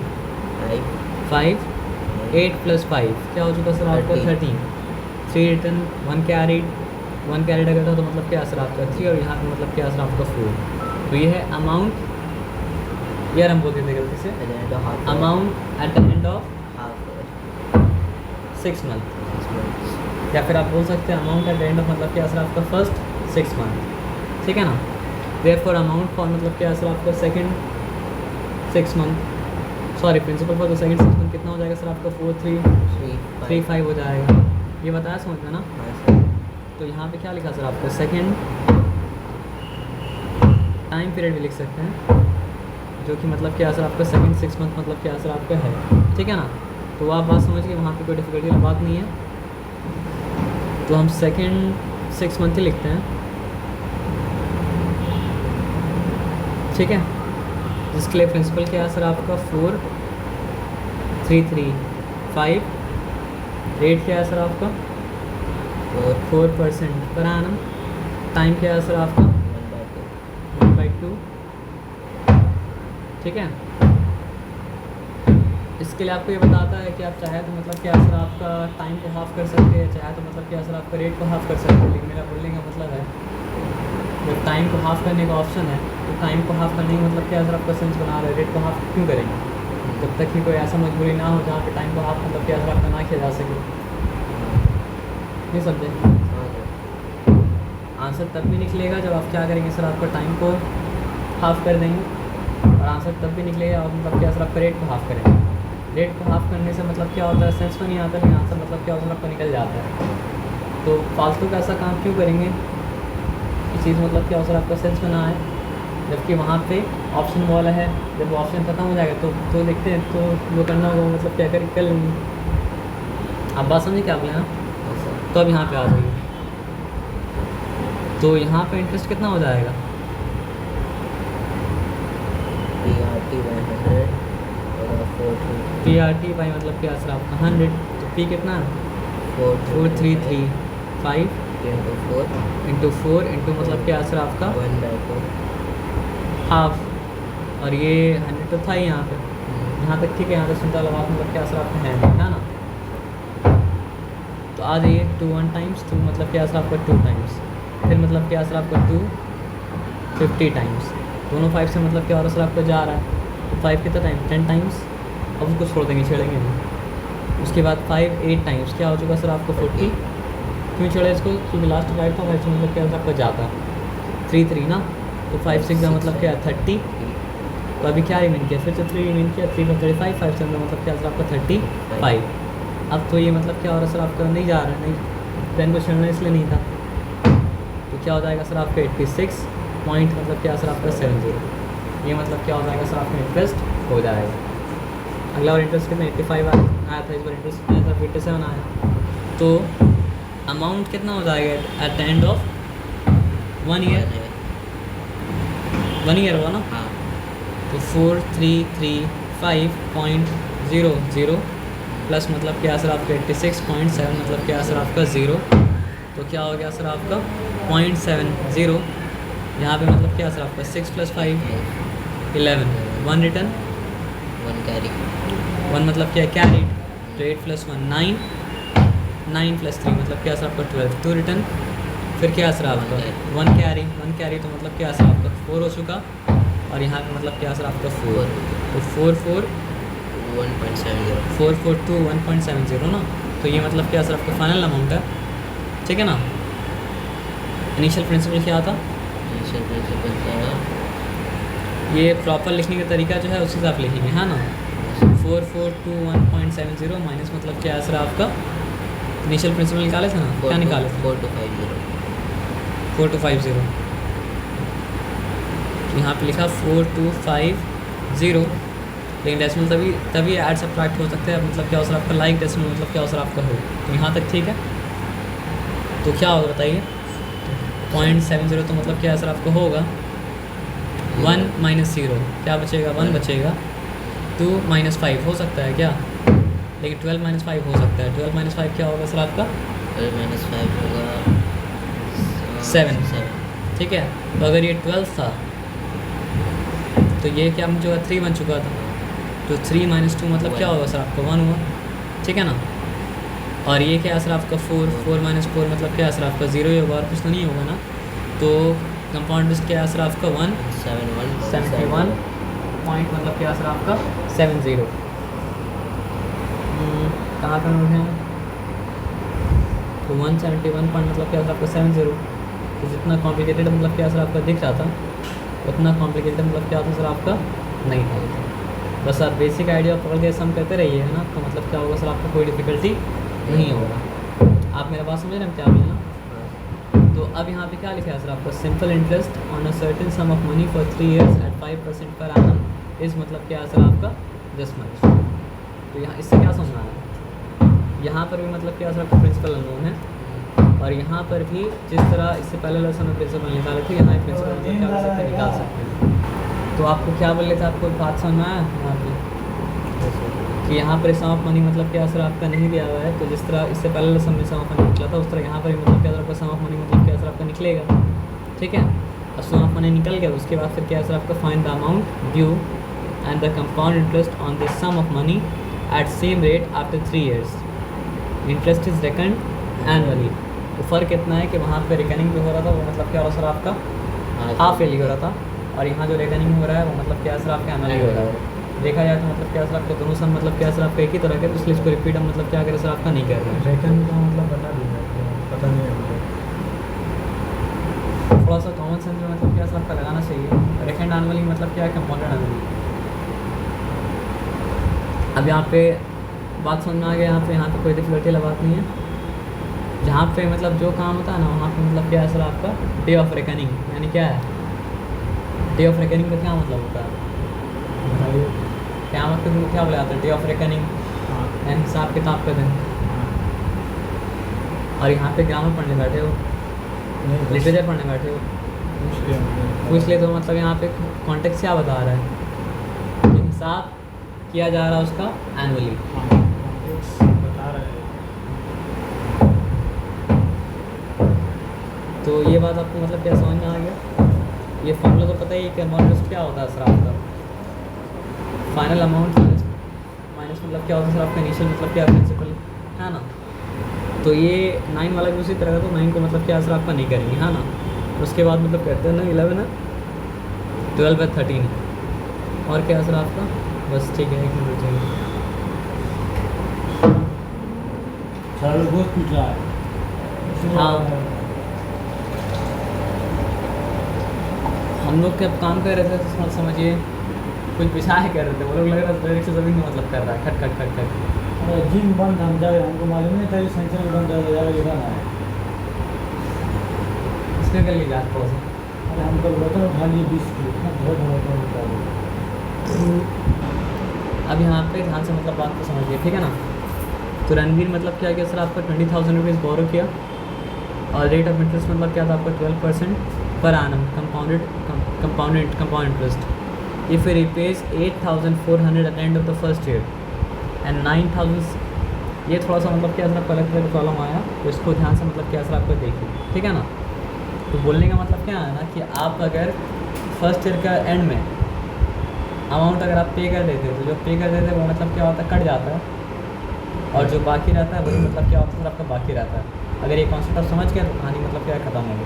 5 8 प्लस 5 क्या हो चुका सर आपका 13, 3 रिटर्न 1 कैरीड अगर था तो मतलब क्या सर आपका 3 और यहाँ पे मतलब क्या सर आपका 4। तो ये है अमाउंट, यार हम बोलते थे गलती से amount at the end of 6 month, या फिर आप बोल सकते हैं amount at the end of मतलब क्या सर आपका फर्स्ट 6 मंथ, ठीक है ना। देयरफॉर अमाउंट फॉर मतलब क्या सर आपका second 6 month, sorry principal for the second 6 month कितना हो जाएगा सर आपका 4335 हो जाएगा। ये बताया समझ में ना। तो यहाँ पे क्या लिखा सर आपका सेकंड टाइम पीरियड भी लिख सकते हैं जो कि मतलब क्या सर आपका सेकंड 6 मंथ मतलब क्या सर आपका है, ठीक है ना। तो आप बात समझ गए, वहाँ पे कोई डिफिकल्टी वाली बात नहीं है। तो हम सेकंड 6 मंथ ही लिखते हैं, ठीक है, जिसके लिए प्रिंसिपल क्या है सर आपका 4335, रेट क्या है सर आपका 4% पर एनम, टाइम क्या है सर आपका 1/2, ठीक है। इसके लिए आपको ये बताता है कि आप चाहे तो मतलब क्या सर आपका टाइम को हाफ कर सकते हैं, चाहे तो मतलब क्या सर आपका रेट को हाफ कर सकते हैं। लेकिन मेरा बोलने का मतलब है जब टाइम को हाफ करने का ऑप्शन है तो टाइम को हाफ करने का मतलब क्या सर आपका सेंस बना रहे हैं, रेट को हाफ क्यों करेंगे जब तक कि कोई ऐसा मजबूरी ना हो जहाँ पे टाइम को हाफ मतलब क्या सर आपका ना किया जा सके। नहीं समझे, आंसर तब भी निकलेगा जब आप क्या करेंगे सर आपका टाइम को हाफ कर देंगे, और आंसर तब भी निकलेगा और मतलब क्या सर आपका रेट को हाफ करेंगे। रेट को हाफ करने से मतलब क्या होता है सेंस में नहीं आता, लेकिन आंसर मतलब क्या होता है आपका निकल जाता है। तो फालतू का ऐसा काम क्यों करेंगे, ये चीज़ मतलब क्या होता है आपका सेंस में ना आए, जबकि वहाँ पे ऑप्शन वाला है। जब वो ऑप्शन खत्म हो जाएगा तो देखते हैं, तो जो करना होगा मतलब क्या कर लेंगे। आप बात समझिए क्या बोले ना। तो अब यहाँ पे आ जाइए, तो यहाँ पे इंटरेस्ट कितना हो जाएगा PRT बाई मतलब क्या सर आपका 100, तो P कितना है 4335 इंटू 4 इंटू मतलब क्या सर आपका 1/2 हाफ, और ये 100 तो था ही यहाँ पे, यहाँ तक ठीक है। यहाँ तक सुनता लगा मतलब क्या सर आपका है ना। तो आ जाइए 2 1 टाइम्स 2 मतलब क्या सर आपका 2 टाइम्स, फिर मतलब क्या सर आपका 2 50 टाइम्स, दोनों 5 से मतलब क्या हो रहा है सर आपका जा रहा है, तो 5 कितना टाइम 10 टाइम्स, अब उसको छोड़ देंगे छेड़ेंगे नहीं। उसके बाद 5 8 टाइम्स क्या हो चुका सर आपको 40, क्यों छेड़ा इसको क्योंकि लास्ट 5 था, 5 से मतलब क्या आपका जाता 3 3 ना, तो 5 6 का मतलब क्या 30, तो अभी क्या रिमेन किया फिर से 3 रिमेन किया, 3 पर 35 5 से मतलब क्या सर आपका 35। अब तो ये मतलब क्या हो रहा है सर आपका नहीं जा रहा है, नहीं पेन को छेड़ना इसलिए नहीं था, तो क्या हो जाएगा सर आपका 86 पॉइंट मतलब क्या सर आपका 70, ये मतलब क्या हो जाएगा सर आपका इंटरेस्ट हो जाएगा। अगला और इंटरेस्ट कितना 85 आया था, इस बार इंटरेस्ट कितना था 57 आया। तो अमाउंट कितना हो जाएगा eight the end of 1 year हुआ ना। हाँ, तो 4335.00 प्लस मतलब क्या सर आपका 86.7 मतलब क्या सर आपका 0, तो क्या हो गया सर आपका 0.70, यहाँ पे मतलब क्या सर आपका 6 + 5 11 1 रिटर्न 1 कैरी 1 मतलब क्या है कैरी, तो 8 + 1 9 9 + 3 मतलब क्या सर आपका 12 2 रिटर्न, फिर क्या सर आपका 1 कैरी तो मतलब क्या सर आपका 4 हो चुका, और यहाँ पे मतलब क्या सर आपका 4, तो 4 4 1.70 4 4 2 1.70 ना, तो ये मतलब क्या सर आपका फाइनल अमाउंट है, ठीक है ना। इनिशियल प्रिंसिपल क्या था, इनिशियल प्रिंसिपल था ये प्रॉपर लिखने का तरीका जो है उसी से आप लिखेंगे, है ना। 4 4 2 1.70 माइनस मतलब क्या है सर आपका इनिशियल प्रिंसिपल निकाले थे ना, क्या निकाले थे 4250, यहाँ पे लिखा 4250, लेकिन डेसिमल तभी ऐड सब्ट्रैक्ट हो सकते हैं, मतलब क्या हो सर आपका लाइक डेसिमल मतलब क्या हो सर आपका हो, तो यहाँ तक ठीक है। तो क्या होगा बताइए 0.70, तो मतलब क्या है सर आपका होगा 1 - 0, क्या बचेगा 1 बचेगा, 2 - 5 हो सकता है क्या, लेकिन 12 - 5 हो सकता है, 12 - 5 क्या होगा सर आपका 12 - 5 होगा 7, ठीक है। तो अगर ये 12 था तो ये क्या बन चुका 3 बन चुका था, तो 3 - 2 मतलब क्या होगा सर आपका 1 हुआ, ठीक है ना। और ये क्या है सर आपका 4 4 - 4 मतलब क्या है सर आपका 0 ही होगा, और कुछ तो नहीं होगा ना, तो कंपाउंड इंटरेस्ट क्या है सर आपका 171 पॉइंट मतलब क्या है सर आपका 70, कहाँ का नोट है, तो 171 पॉइंट मतलब क्या है सर आपका 70, तो जितना कॉम्प्लिकेटेड मतलब क्या सर आपका दिख रहा था उतना कॉम्प्लिकेटेड मतलब क्या था सर आपका नहीं था, बस आप बेसिक आइडिया पकड़ के सम करते रहिए, है ना, तो मतलब क्या होगा सर आपको कोई डिफ़िकल्टी नहीं होगा। आप मेरा बात समझ रहे हैं क्या बोलना। तो अब यहाँ पे क्या लिखा है सर आपका simple interest on a certain sum of money for 3 years at 5% per annum इस मतलब क्या है सर आपका 10 months। तो यहाँ इससे क्या समझना है, यहाँ पर भी मतलब क्या सर आपका प्रिंसिपल अननोन है, और यहाँ पर भी जिस तरह इससे पहले लेसन में प्रिंसिपल निकाले थे यहाँ प्रिंसिपल मतलब क्या कर सकते हैं निकाल सकते हैं। तो आपको क्या बोल रहे थे, आपको बात समझ में आया यहाँ पे कि यहाँ पर सम ऑफ मनी मतलब क्या सर आपका नहीं दिया हुआ है, तो जिस तरह इससे पहले लेसन में सम ऑफ मनी निकला था उस तरह यहाँ पर भी मतलब क्या सर आपका सम ऑफ मनी मतलब क्या सर आपका निकलेगा, ठीक है। अब सम ऑफ मनी निकल गया, उसके बाद फिर क्या सर आपका find the amount due and the compound interest on this sum of money at same rate after 3 years, interest is reckoned annually. तो फ़र्क इतना है कि वहाँ पे रिकनिंग जो हो रहा था वो मतलब क्या हो रहा सर आपका हाफ ईयरली हो रहा था, और यहाँ जो रिकनिंग हो रहा है वो मतलब क्या सर आपका एनुअली हो रहा है। देखा जाए तो मतलब क्या सर आपका दोनों सम मतलब क्या सर आपका एक ही तरह के, तो इसलिए इसको रिपीट हम मतलब क्या करें सर आपका नहीं कर रहे हैं। रिटर्न का मतलब बता दीजिए, पता नहीं है मुझे। थोड़ा सा कॉमन सेंस में मतलब क्या सर आपका लगाना चाहिए। रिकन एनुअली मतलब क्या है, कंपाउंडेड एनुअली। अब यहाँ पे बात समझ में आ गया, यहाँ पे कोई डिफिकल्टी वाला बात नहीं है। जहाँ पे मतलब जो काम होता है ना वहाँ पे मतलब क्या है सर आपका डे ऑफ रेकनिंग, यानी क्या है डे ऑफ रेकनिंग का क्या मतलब होता है बताइए। क्या मतलब क्या बोला जाता है डे ऑफ रेकनिंग, हाँ यानी हिसाब किताब का दिन। और यहाँ पे ग्रामर पढ़ने बैठे हो, नहीं लिटरेचर पढ़ने बैठे हो, पूछ लिया मैंने। तो इसलिए तो मतलब यहाँ पे कॉन्टेक्स्ट क्या बता रहा है, हिसाब किया जा रहा है उसका एनुअली। हाँ, बता रहे हैं। तो ये बात आपको मतलब क्या समझ में आ गया। ये फॉर्मूला तो पता ही है कि अमाउंट क्या होता है सर आपका फाइनल अमाउंट माइनस मतलब क्या होता है सर आपका इनिशियल मतलब क्या प्रिंसिपल, है ना। तो ये 9 वाला भी उसी तरह का, तो 9 को मतलब क्या सर आपका नहीं करेंगे, है ना। उसके बाद मतलब कहते हैं ना 11 है 12/13 है, और क्या सर आपका बस ठीक है, 1 मिनट चाहिए। सर बहुत पूछ रहा है। हाँ। हम लोग जब काम कर रहे थे तो समझिए कुछ पिछाए कर रहे थे, वो लोग लग रहा था से ज़मीन मतलब कर रहा है खट खट खट खट। अरे जिम बंद हम जाए, हमको मालूम नहीं था ये सेंचुरी बंद हो जाएगा लिखाना है। इसमें कर लीजिए आप थोड़ा सा। अरे हमको बोतल उठा लिए 20 की, इतना बहुत बोतल उठा लिए। अब यहाँ पे ध्यान से मतलब बात को समझिए, ठीक है ना। तो रणवीर मतलब क्या किया सर आपका 20,000 रुपीज़ बोरो किया, और रेट ऑफ इंटरेस्ट मतलब क्या था आपका 12% पर annum compound interest if he repays 8,400 at the end of the first year and 9,000। ये थोड़ा सा मतलब क्या सर आपका अलग तरह का प्रॉब्लम आया, तो इसको ध्यान से मतलब क्या सर आपको देखिए, ठीक है ना। तो बोलने का मतलब क्या है ना कि आप अगर फर्स्ट ईयर का एंड में अमाउंट अगर आप पे कर देते हो तो जो पे कर देते हैं वो मतलब क्या होता है, कट जाता है, और जो बाकी रहता है वही मतलब क्या होता है, आपका बाकी रहता है। अगर ये कॉन्सेप्ट आप समझ गए तो कहानी मतलब क्या है, ख़त्म हो गई।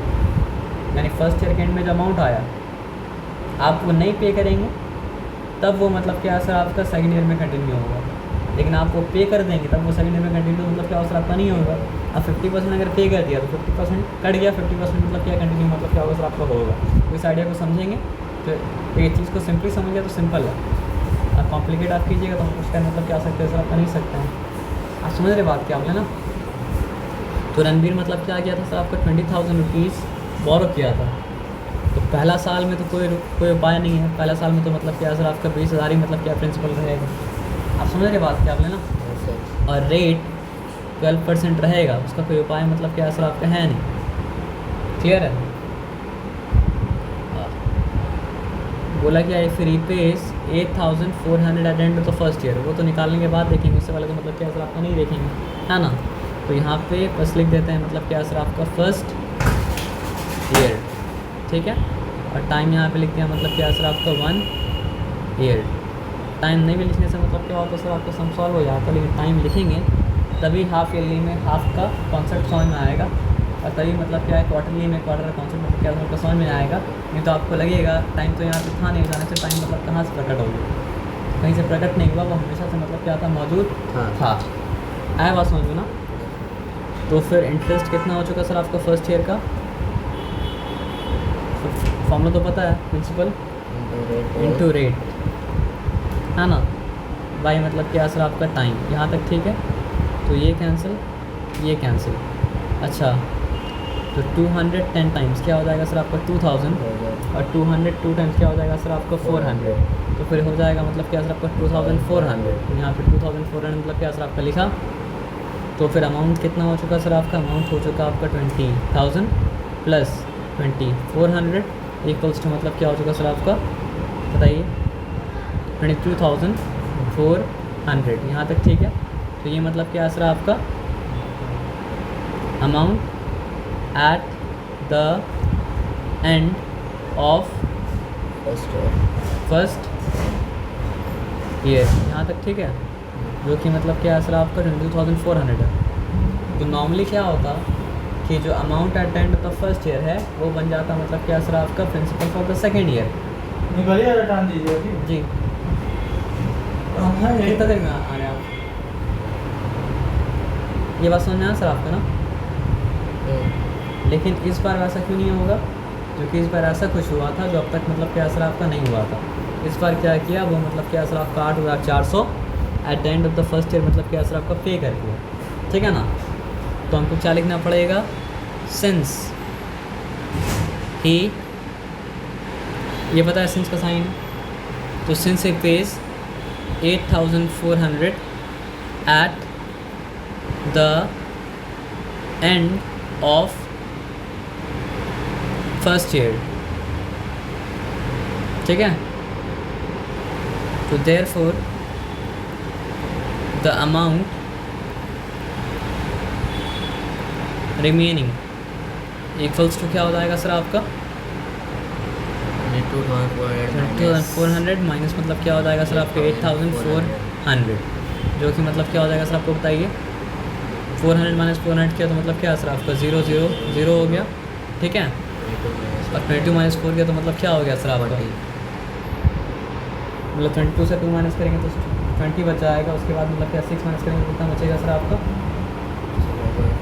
यानी फर्स्ट ईयर के एंड में जो अमाउंट आया आप वो नहीं पे करेंगे तब वो मतलब क्या सर आपका सेकंड ईयर में कंटिन्यू होगा, लेकिन आप वो पे कर देंगे तब वो सेकंड ईयर में कंटिन्यू मतलब क्या सर आपका नहीं होगा। अब 50% अगर पे कर दिया तो 50% कट गया, 50% मतलब क्या कंटिन्यू मतलब क्या होगा सर आपका होगा। तो इस आइडिया को समझेंगे तो एक चीज़ को सिंपली समझिए तो सिंपल है, आप कॉम्प्लिकेट आप कीजिएगा तो उसका मतलब क्या सकते हैं सर, आपका नहीं सकते हैं। आप समझ रहे बात क्या आपने ना। तो रणबीर मतलब क्या किया था सर, आपका 20,000 रुपीज़ बोरो किया था। तो पहला साल में तो कोई उपाय नहीं है, पहला साल में तो मतलब क्या सर आपका 20,000 ही मतलब क्या प्रिंसिपल रहेगा। आप समझ रहे बात क्या आपने ना। हाँ सर। और रेट 12% रहेगा, उसका कोई उपाय मतलब क्या सर आपका है नहीं। क्लियर है। बोला क्या if repays 8,400 at end of the first year, वो तो निकालने के बाद देखेंगे, उससे पहले तो मतलब क्या सर आपका नहीं देखेंगे, है ना। तो यहाँ पे बस लिख देते हैं मतलब क्या सर आपका फर्स्ट ईयर, ठीक है। और टाइम यहाँ पे लिख दिया मतलब क्या सर आपका 1 ईयर। टाइम नहीं भी लिखने से मतलब क्या होता है सर आपका सम सॉल्व हो जाता है, लेकिन टाइम लिखेंगे तभी हाफ ईयरली में हाफ का कॉन्सेप्ट समझ में आएगा, और तभी मतलब क्या है क्वार्टरली में क्वार्टर का कॉन्सेप्ट मतलब क्या आपको समझ में आएगा। नहीं तो आपको लगेगा टाइम तो यहाँ पे था नहीं, जाने से टाइम मतलब कहाँ से प्रकट हो गया, कहीं से प्रकट नहीं हुआ, वो हमेशा से मतलब क्या था, मौजूद था। आया बात समझ में ना। तो फिर इंटरेस्ट कितना हो चुका सर आपका फर्स्ट ईयर का, फॉर्मूला तो पता है, प्रिंसिपल इनटू रेट, है ना। बाई मतलब क्या सर आपका टाइम, यहाँ तक ठीक है। तो ये कैंसिल, ये कैंसिल। अच्छा तो 210 टाइम्स क्या हो जाएगा सर आपका 2000, और 202 टाइम्स क्या हो जाएगा सर आपका 400। तो फिर हो जाएगा मतलब क्या सर आपका 2400। तो यहाँ पे 2400 मतलब क्या सर आपका लिखा। तो फिर अमाउंट कितना हो चुका सर आपका, अमाउंट हो चुका आपका 20,000 प्लस 2400 इक्वल्स टू मतलब क्या हो चुका सर आपका, बताइए 22,400। यहाँ तक ठीक है। तो ये मतलब क्या सर आपका amount at the end of first year, यहाँ तक ठीक है। जो कि मतलब क्या सर आपका 22,400 है। तो नॉर्मली क्या होता कि जो amount at the end of the first year है वो बन जाता मतलब क्या सर आपका principal for the second year. निकालिए रिटर्न दीजिए अभी। जी हाँ ये कितना देर में आ रहे हैं आप, ये बात समझ में आया सर आपको ना। लेकिन इस बार वैसा क्यों नहीं होगा, क्योंकि इस बार ऐसा कुछ हुआ था जो अब तक मतलब क्या असर आपका नहीं हुआ था। इस बार क्या किया वो मतलब क्या असर आपका 8,400 at the end of the first year मतलब क्या असर आपका पे कर दिया, ठीक है ना। तो हमको क्या लिखना पड़ेगा, सिंस ही, ये पता है सिंस का साइन, तो since a pays 8,400 at the end of first year, ठीक है। तो therefore the amount remaining equals to क्या हो जाएगा सर आपका 22,400 माइनस मतलब क्या हो जाएगा सर आपका 8,400, जो कि मतलब क्या हो जाएगा सर आपको बताइए। 400 माइनस 400 किया तो मतलब क्या सर आपका 0 0 0 हो गया, ठीक है। और 22 माइनस 4 किया तो मतलब क्या हो गया सर आपका, मतलब 22 से 2 माइनस करेंगे तो 20 बच जाएगा। उसके बाद मतलब क्या 6 माइनस करेंगे तो कितना बचेगा सर आपका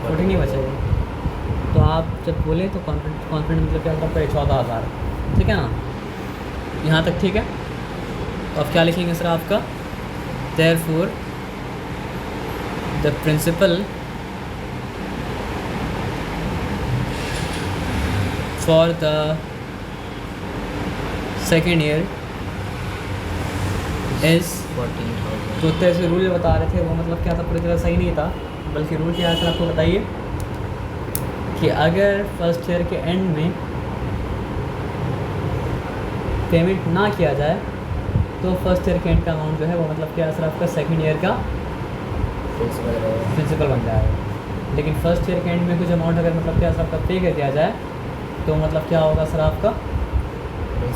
14 ही बचेगा। तो आप जब बोले तो कॉन्फिडेंट मतलब क्या आपका 14,000, ठीक है ना। यहाँ तक ठीक है। तो अब क्या लिखेंगे सर आपका, therefore the principal for the second year is 14,000। तो जैसे रूल जो बता रहे थे वो मतलब क्या था, पूरी तरह सही नहीं था, बल्कि रूल क्या है सर आपको बताइए कि अगर फर्स्ट ईयर के एंड में पेमेंट ना किया जाए तो फर्स्ट ईयर के एंड का अमाउंट जो है वो मतलब क्या सर आपका सेकेंड ईयर का प्रिंसिपल बन जाएगा। लेकिन फर्स्ट ईयर के एंड में कुछ अमाउंट अगर मतलब क्या सर आपका पे कर दिया जाए तो मतलब क्या होगा सर आपका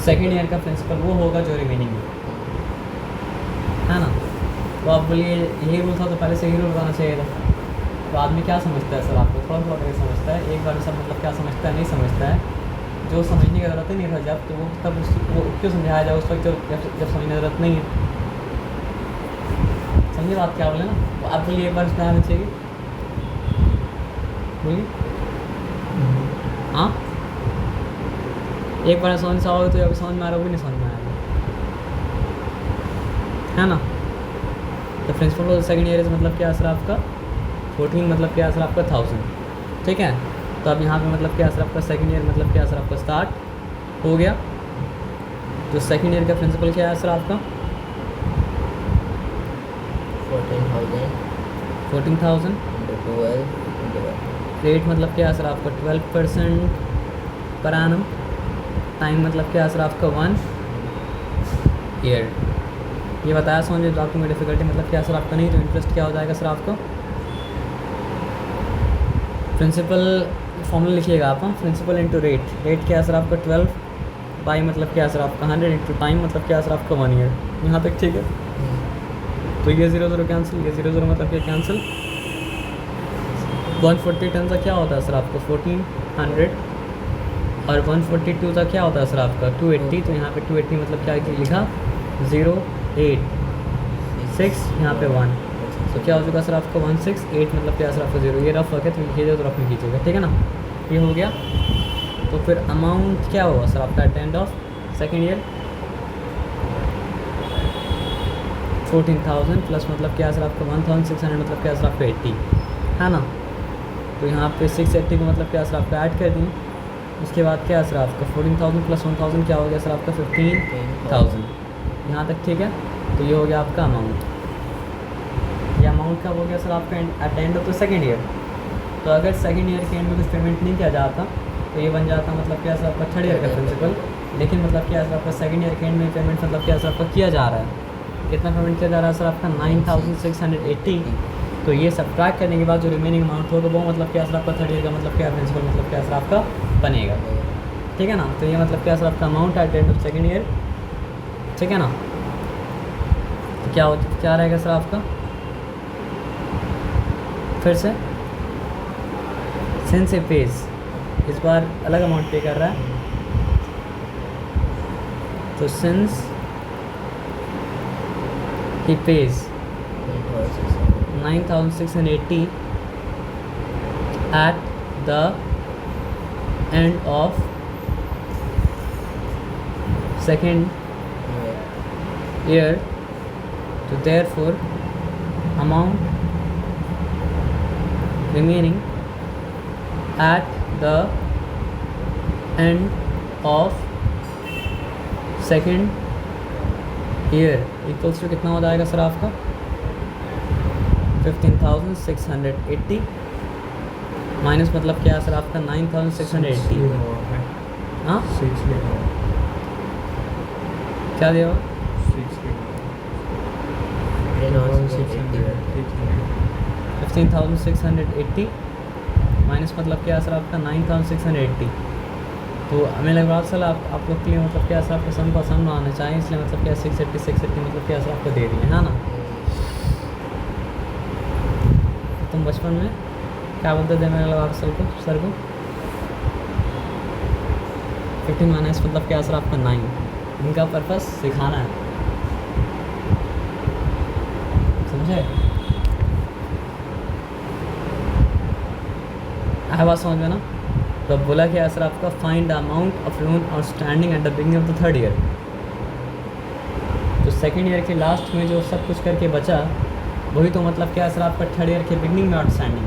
सेकेंड ईयर का प्रिंसिपल वो होगा जो रिमेनिंग है। है ना। तो आप बोलिए यही रूल था तो पहले से यही रूल बताना चाहिए था। तो आदमी क्या समझता है सर, आपको थोड़ा थोड़ा करके समझता है, एक बार सब मतलब क्या समझता है, नहीं समझता है। जो समझने की ज़रूरत ही नहीं था जब, तो वो तब वो क्यों समझाया जाए उस वक्त जब समझने की ज़रूरत नहीं है। समझे बात क्या बोले ना। तो आप बोलिए एक बार उसमें आना चाहिए, बोलिए हाँ। एक बार समझ से आओगे तो अभी समझ में आ रहा, वो भी नहीं समझ में आएगा, है ना। तो प्रिंसिपल ऑफ सेकेंड ईयर मतलब क्या सर आपका 14 मतलब क्या सर आपका 1000, ठीक है। तो अब यहाँ पे मतलब क्या सर आपका सेकेंड ईयर मतलब क्या सर आपका स्टार्ट हो गया। जो सेकेंड ईयर का प्रिंसिपल क्या है सर आपका 14,000 रेट मतलब क्या सर आपका 12% पर एनम। टाइम मतलब क्या सर आपका 1 ईयर। ये बताया समझे डॉक्यूमेंट में डिफिकल्टी मतलब क्या सर आपका नहीं, तो इंटरेस्ट क्या हो जाएगा सर आपका। प्रिंसिपल फॉर्मूला लिखिएगा आप, प्रिंसिपल इंटू रेट। रेट क्या सर आपका 12 बाई मतलब क्या सर आपका 100 इंटू टाइम मतलब क्या सर आपका 1 ईयर। यहाँ तक ठीक है। तो ये 0 0 कैंसिल, ये 0 0 मतलब क्या कैंसिल। 140 टन का क्या होता है सर आपका 1400 और 142 का क्या होता है सर आपका 280। तो यहाँ पे 280 मतलब क्या लिखा 086 यहाँ पे 1, तो क्या हो चुका सर आपका 168 मतलब क्या सर आपका 0। ये रफ है तो लिखिएगा तो रफ में कीजिएगा, ठीक है ना। ये हो गया। तो फिर अमाउंट क्या होगा सर आपका eight the end of second year 14,000 plus मतलब क्या सर आपका 1,600 मतलब क्या सर आपका 80, है ना। तो यहाँ पे 680 को मतलब क्या सर आपका ऐड कर दिए। उसके बाद क्या सर आपका 14,000 प्लस 1,000 क्या हो गया सर आपका 15,000। यहाँ तक ठीक है। तो ये हो गया आपका अमाउंट। ये अमाउंट कब हो गया सर आपका eight the end of the second year. तो अगर सेकेंड ईयर के एंड में कुछ पेमेंट नहीं किया जाता तो ये बन जाता मतलब क्या सर आपका थर्ड ईयर का प्रिंसिपल। लेकिन मतलब क्या सर आपका सेकेंड ईयर के एंड में पेमेंट मतलब क्या सर आपका किया जा रहा है। कितना पेमेंट किया जा रहा है सर आपका 9,680। तो ये सब्ट्रैक्ट करने के बाद जो रिमेनिंग अमाउंट होगा वो मतलब क्या सर आपका थर्ड ईयर का मतलब क्या प्रिंसिपल मतलब क्या सर आपका बनेगा, ठीक है ना। तो ये मतलब क्या सर आपका amount at the end of second year, ठीक है ना। तो क्या रहेगा सर आपका फिर से सिंस ए पेज इस बार अलग अमाउंट पे कर रहा है। तो since he page 9,680 at the end of second year, so therefore amount remaining at the end of second year equals to कितना हो जाएगा सर आपका 15,680 माइनस मतलब क्या है सर आपका 9,680। हाँ क्या देगा 15,680 माइनस मतलब क्या है सर आपका 9,680। तो हमें लग रहा सर आप लोग के लिए मतलब क्या सर आपका सम पसंद में आना चाहिए, इसलिए मतलब क्या 680 मतलब क्या सर आपको दे दिए, है ना। तुम बचपन में क्या बोलते थे मैंने लगा सर को 15 माइनस मतलब क्या सर आपका 9। इनका पर्पस सिखाना है, समझे। बात समझ में ना। तो अब बोला क्या सर आपका find the amount of loan outstanding at the beginning of the third year. तो सेकेंड ईयर के लास्ट में जो सब कुछ करके बचा वही तो मतलब क्या सर आपका थर्ड ईयर के बिगनिंग में आउटस्टैंडिंग है।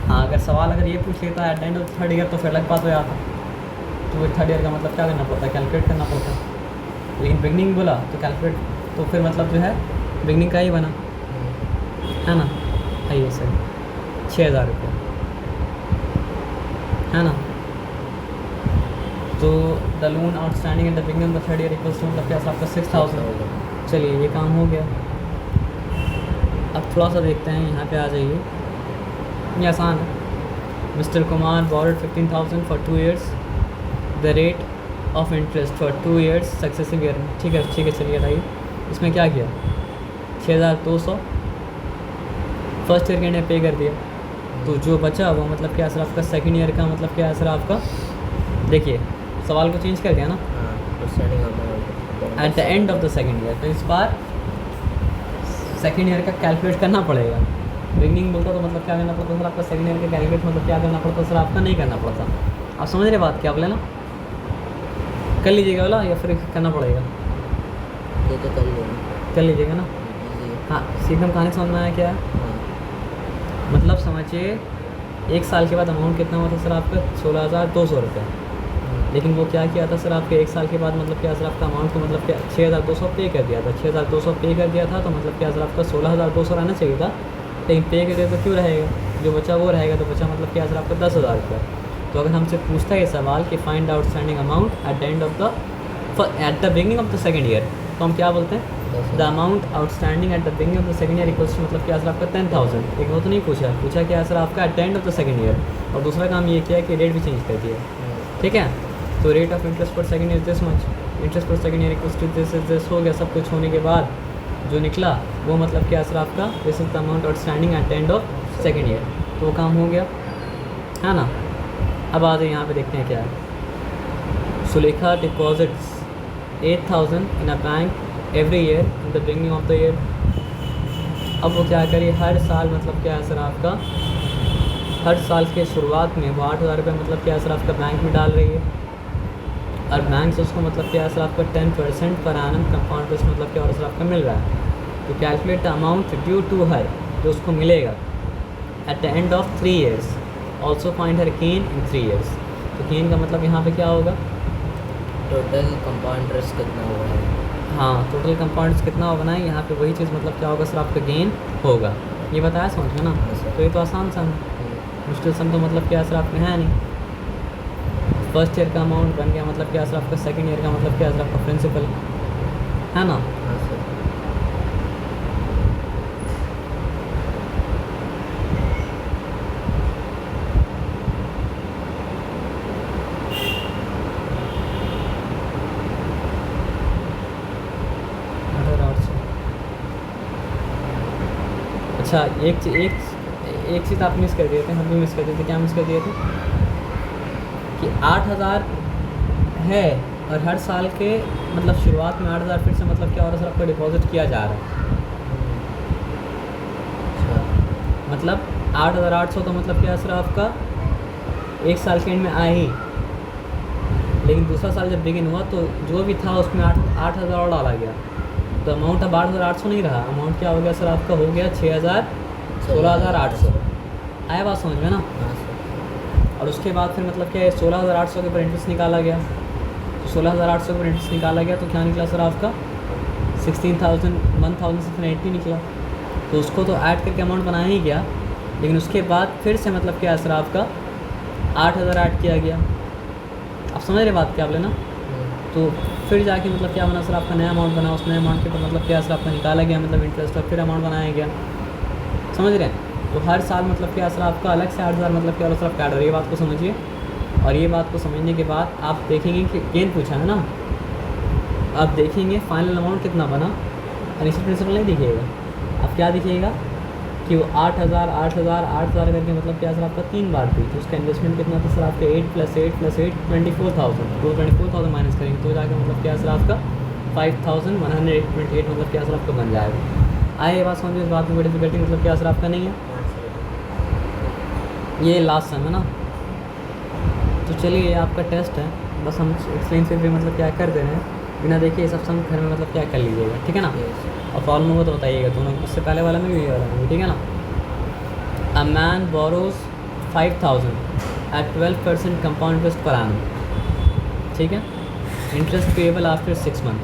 हाँ अगर सवाल अगर ये पूछ लेता है eight the end of third year तो फिर अलग बात हो जाता। तो वो थर्ड ईयर का मतलब क्या करना पड़ता है, कैलकुलेट करना पड़ता। लेकिन बिगनिंग बोला तो कैलकुलेट तो फिर मतलब जो है बिगनिंग का ही बना, है ना। आइए सर 6,000 रुपये, है ना। तो the loan outstanding at the beginning of the third year equals to मतलब क्या सर आपका 6,000। चलिए ये काम हो गया। अब थोड़ा सा देखते हैं, यहाँ पे आ जाइए, ये आसान है। Mister Kumar borrowed 15,000 for 2 years, the rate of interest for 2 years successive year में। ठीक है चलिए बताइए इसमें क्या किया। 6200 फर्स्ट ईयर के एंड पे कर दिया, तो जो बचा वो मतलब क्या सर आपका सेकंड ईयर का मतलब क्या सर आपका, देखिए सवाल को चेंज कर दिया ना, हाँ, outstanding amount at the end of the second year. तो इस बार सेकंड ईयर का कैलकुलेट करना पड़ेगा। बिगनिंग बोलता तो मतलब क्या करना पड़ता सर आपका, सेकंड ईयर का कैलकुलेट मतलब क्या करना पड़ता सर आपका, नहीं करना पड़ता। आप समझ रहे बात क्या बोले ना, कर लीजिएगा बोला या फिर करना पड़ेगा, ये तो कर लेंगे कर लीजिएगा ना। जी। हाँ एकदम कहानी समझ में आया क्या है, हाँ, मतलब समझिए 1 साल के बाद अमाउंट कितना हुआ था सर आपका 16,200 रुपये, लेकिन वो क्या किया था सर आपके 1 साल के बाद मतलब क्या सर आपका अमाउंट को मतलब क्या 6,200 पे कर दिया था, 6,200 पे कर दिया था, तो मतलब क्या सर आपका 16,200 रहना चाहिए था, लेकिन पे कर दिया तो क्यों रहेगा, जो बचा वो रहेगा, तो बचा मतलब क्या सर आपका 10,000 रुपये। तो अगर हमसे पूछता है ये सवाल कि find outstanding amount at the end of the at the beginning of the second year, तो हम क्या बोलते हैं, the amount outstanding at the beginning of the second year equals to मतलब क्या सर आपका 10,000। लेकिन वो तो नहीं पूछा, पूछा क्या सर आपका eight the end of the second year, और दूसरा काम ये किया कि रेट भी चेंज कर दिया, ठीक है। तो रेट ऑफ इंटरेस्ट पर second year this much, interest पर second year equals to this हो गया, सब कुछ होने के बाद जो निकला वो मतलब क्या सर आपका this is the amount outstanding at the end of second year, तो वो काम हो गया है ना। अब आ जाए यहाँ पे देखते हैं क्या है। Sulekha deposits 8,000 in a bank every year in the beginning of the year. अब वो क्या करिए, हर साल मतलब क्या है सर आपका, हर साल के शुरुआत में वो 8,000 रुपये मतलब क्या है सर आपका बैंक में डाल रही है, और बैंक से उसको मतलब क्या है सर आपका 10% पर एनम कंपाउंड इंटरेस्ट मतलब क्या और सर आपका मिल रहा है। तो calculate the amount due to her, जो उसको मिलेगा at the end of 3 years, also find her gain in 3 years. तो गेन का मतलब यहाँ पे क्या होगा, टोटल कंपाउंड इंटरेस्ट कितना हुआ है। हाँ टोटल कंपाउंड कितना होगा ना, यहाँ पे वही चीज़ मतलब क्या होगा सर आपका गेन होगा, ये बताया समझ में ना। हाँ सर। तो ये तो आसान सा है, मुश्किल सम तो मतलब क्या सर आपके है नहीं। फर्स्ट ईयर का अमाउंट बन गया मतलब क्या सर आपका, सेकंड ईयर का मतलब क्या सर आपका प्रिंसिपल है ना। हाँ सर। अच्छा एक चीज़ आप मिस कर दिए थे, हम भी मिस कर दिए थे, क्या मिस कर दिए थे कि 8,000 है और हर साल के मतलब शुरुआत में 8,000 फिर से मतलब क्या और सर आपका डिपॉजिट किया जा रहा है, अच्छा। मतलब 8,800 तो मतलब क्या सर आपका 1 साल के एंड में आए ही, लेकिन दूसरा साल जब बिगिन हुआ तो जो भी था उसमें 8,000 और डाला गया, तो अमाउंट अब 8,800 नहीं रहा, अमाउंट क्या हो गया सर आपका, हो गया 16,800। आया बात समझ में ना। हाँ सर। और उसके बाद फिर मतलब क्या है 16,800 के ऊपर इंटरेस्ट निकाला गया, तो 16,800 के ऊपर इंटरेस्ट निकाला गया तो क्या निकला सर आपका 1,680 निकला। तो उसको तो ऐड करके अमाउंट बनाया ही गया, लेकिन उसके बाद फिर से मतलब क्या है सर आपका 8,000 ऐड किया गया। आप समझ रहे बात क्या बोले ना। तो फिर जाके मतलब क्या बना सर आपका नया अमाउंट बना, उस नए अमाउंट के ऊपर मतलब क्या सर आपका निकाला गया मतलब इंटरेस्ट, और फिर अमाउंट बनाया गया, समझ रहे हैं। तो हर साल मतलब क्या सर आपका अलग से 8,000 मतलब क्या सर आपका ऐड हो रही है, ये बात को समझिए। और ये बात को समझने के बाद आप देखेंगे कि गेन पूछा है ना, आप देखेंगे फाइनल अमाउंट कितना बना, और इसी प्रिंसिपल नहीं दिखिएगा, आप क्या दिखिएगा कि वो 8,000 8,000 8,000 करके मतलब क्या सर आपका 3 बार थी, तो उसका इन्वेस्टमेंट कितना था सर आपका 8 + 8 + 8 24,000, तो 24,000 माइनस करेंगे तो जाके मतलब क्या सर आपका 5,128 मतलब क्या सर आपका बन जाएगा। आए ये बात समझिए, इस बात में कोई डिफिकल्टी मतलब क्या सर आपका नहीं है। ये लास्ट सम है ना, तो चलिए ये आपका टेस्ट है, बस हम एक्सप्लेन से भी मतलब क्या कर दे रहे हैं, बिना देखे ये सब सम घर में मतलब क्या कर लीजिएगा, ठीक है ना। और प्रॉब्लम होगा तो बताइएगा, दोनों इससे पहले वाला में भी ये वाला में भी, ठीक है ना। A man borrows 5,000 at 12% compound interest पर annum, ठीक है। Interest payable after 6 month,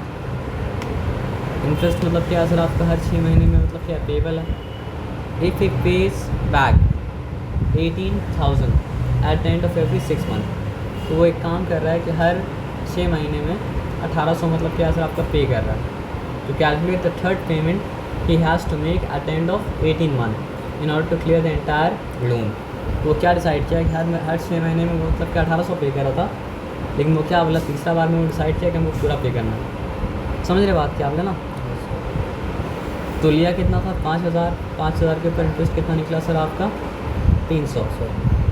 interest मतलब क्या सर आपका हर 6 महीने में मतलब क्या पेएबल है। If he page back 18,000 eight the end of every 6 month, तो वो एक काम कर रहा है कि हर 6 महीने में 1,800 मतलब क्या सर आपका पे कर रहा है। तो calculate the third payment he has to make at the end of 18 month in order to clear the entire loan. तो वो क्या डिसाइड किया कि हर 6 महीने में वो मतलब क्या 1,800 पे कर रहा था, लेकिन वो क्या बोला तीसरा बार में वो डिसाइड किया कि हमको पूरा पे करना है। समझ रहे बात क्या बोला ना। तो लिया कितना था 5,000, 5,000 के ऊपर इंटरेस्ट कितना निकला सर आपका 300।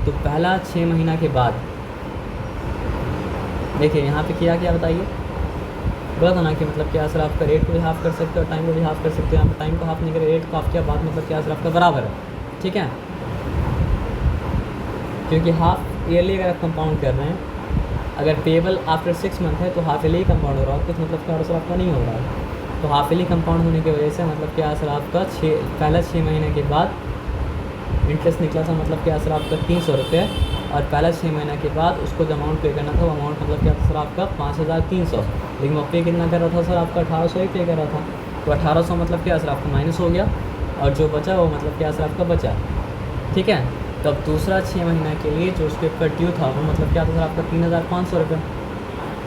तो पहला 6 महीना के बाद देखिए यहाँ पे किया क्या बताइए, गलत होना कि मतलब क्या सर आपका रेट को भी हाफ कर सकते हो, टाइम को भी हाफ कर सकते हो। यहाँ पे टाइम को हाफ नहीं करे, रेट को हाफ किया, बात मतलब क्या सर आपका बराबर है, ठीक है। क्योंकि हाफ ईयरली अगर आप कंपाउंड कर रहे हैं, अगर पेबल आफ्टर 6 मंथ है तो हाफ ईयरली कंपाउंड हो रहा है, कुछ मतलब क्या सर आपका नहीं हो रहा है। तो हाफ ईयरली कंपाउंड होने की वजह से मतलब क्या सर आपका पहला 6 महीने के बाद इंटरेस्ट निकला था मतलब क्या सर आपका 300 रुपये, और पहला 6 महीने के बाद उसको जो अमाउंट पे करना था वो अमाउंट मतलब क्या था सर आपका 5,300। लेकिन वो पे कितना कर रहा था सर आपका 1,800 ही पे कर रहा था। तो 1,800 मतलब क्या सर आपका माइनस हो गया, और जो बचा वो मतलब क्या सर आपका बचा, ठीक है। तो अब दूसरा 6 महीने के लिए जो उसके ऊपर ड्यू था वो मतलब क्या था सर आपका 3,500 रुपये।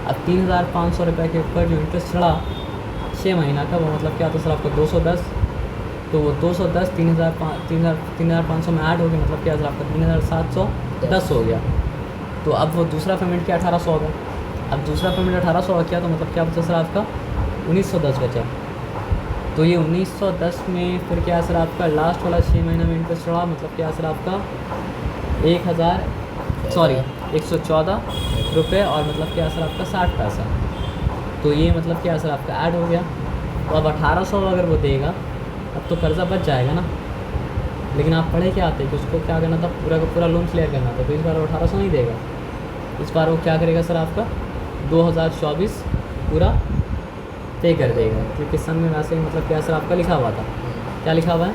अब 3,500 रुपये के ऊपर जो इंटरेस्ट चढ़ा 6 महीना का वो मतलब क्या था सर आपका 210। तो वो 210 3,500 में ऐड हो गया, मतलब क्या सर आपका 3,710 हो गया। तो अब वो दूसरा पेमेंट क्या 1,800 होगा। अब दूसरा पेमेंट 1,800 हो गया तो मतलब क्या बचा सर आपका 1,910 बचा। तो ये 1,910 में फिर क्या सर आपका लास्ट वाला 6 महीना में इंटरेस्ट चढ़ा, मतलब क्या सर आपका 114 रुपये और मतलब क्या सर आपका 60 पैसा। तो ये मतलब क्या सर आपका ऐड हो गया। तो अब 1,800 अगर वो देगा अब तो कर्ज़ा बच जाएगा ना। लेकिन आप पढ़े क्या आते कि उसको क्या करना था, पूरा का पूरा लोन क्लियर करना था। तो इस बार वो 1,800 नहीं देगा, इस बार वो क्या करेगा सर आपका 2024 पूरा पे कर देगा। क्योंकि सन में वैसे ही मतलब क्या सर आपका लिखा हुआ था, क्या लिखा हुआ है,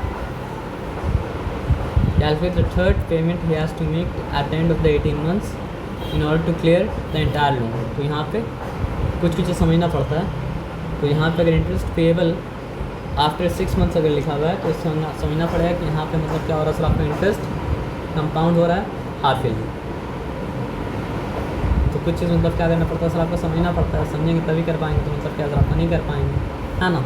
calculate the third payment he has to make at the end of the 18 months in order to clear the entire loan. तो यहाँ पे कुछ कुछ समझना पड़ता है। तो यहाँ पे अगर इंटरेस्ट पेएबल आफ्टर 6 मंथ्स अगर लिखा हुआ है तो समझना पड़ेगा कि यहाँ पे मतलब क्या हो रहा है सर आपका इंटरेस्ट कंपाउंड हो रहा है हाफ ईयरली। तो कुछ चीज़ मतलब क्या करना पड़ता है सर आपका समझना पड़ता है, समझेंगे तभी कर पाएंगे, तो मतलब क्या सर आपका नहीं कर पाएंगे, है ना।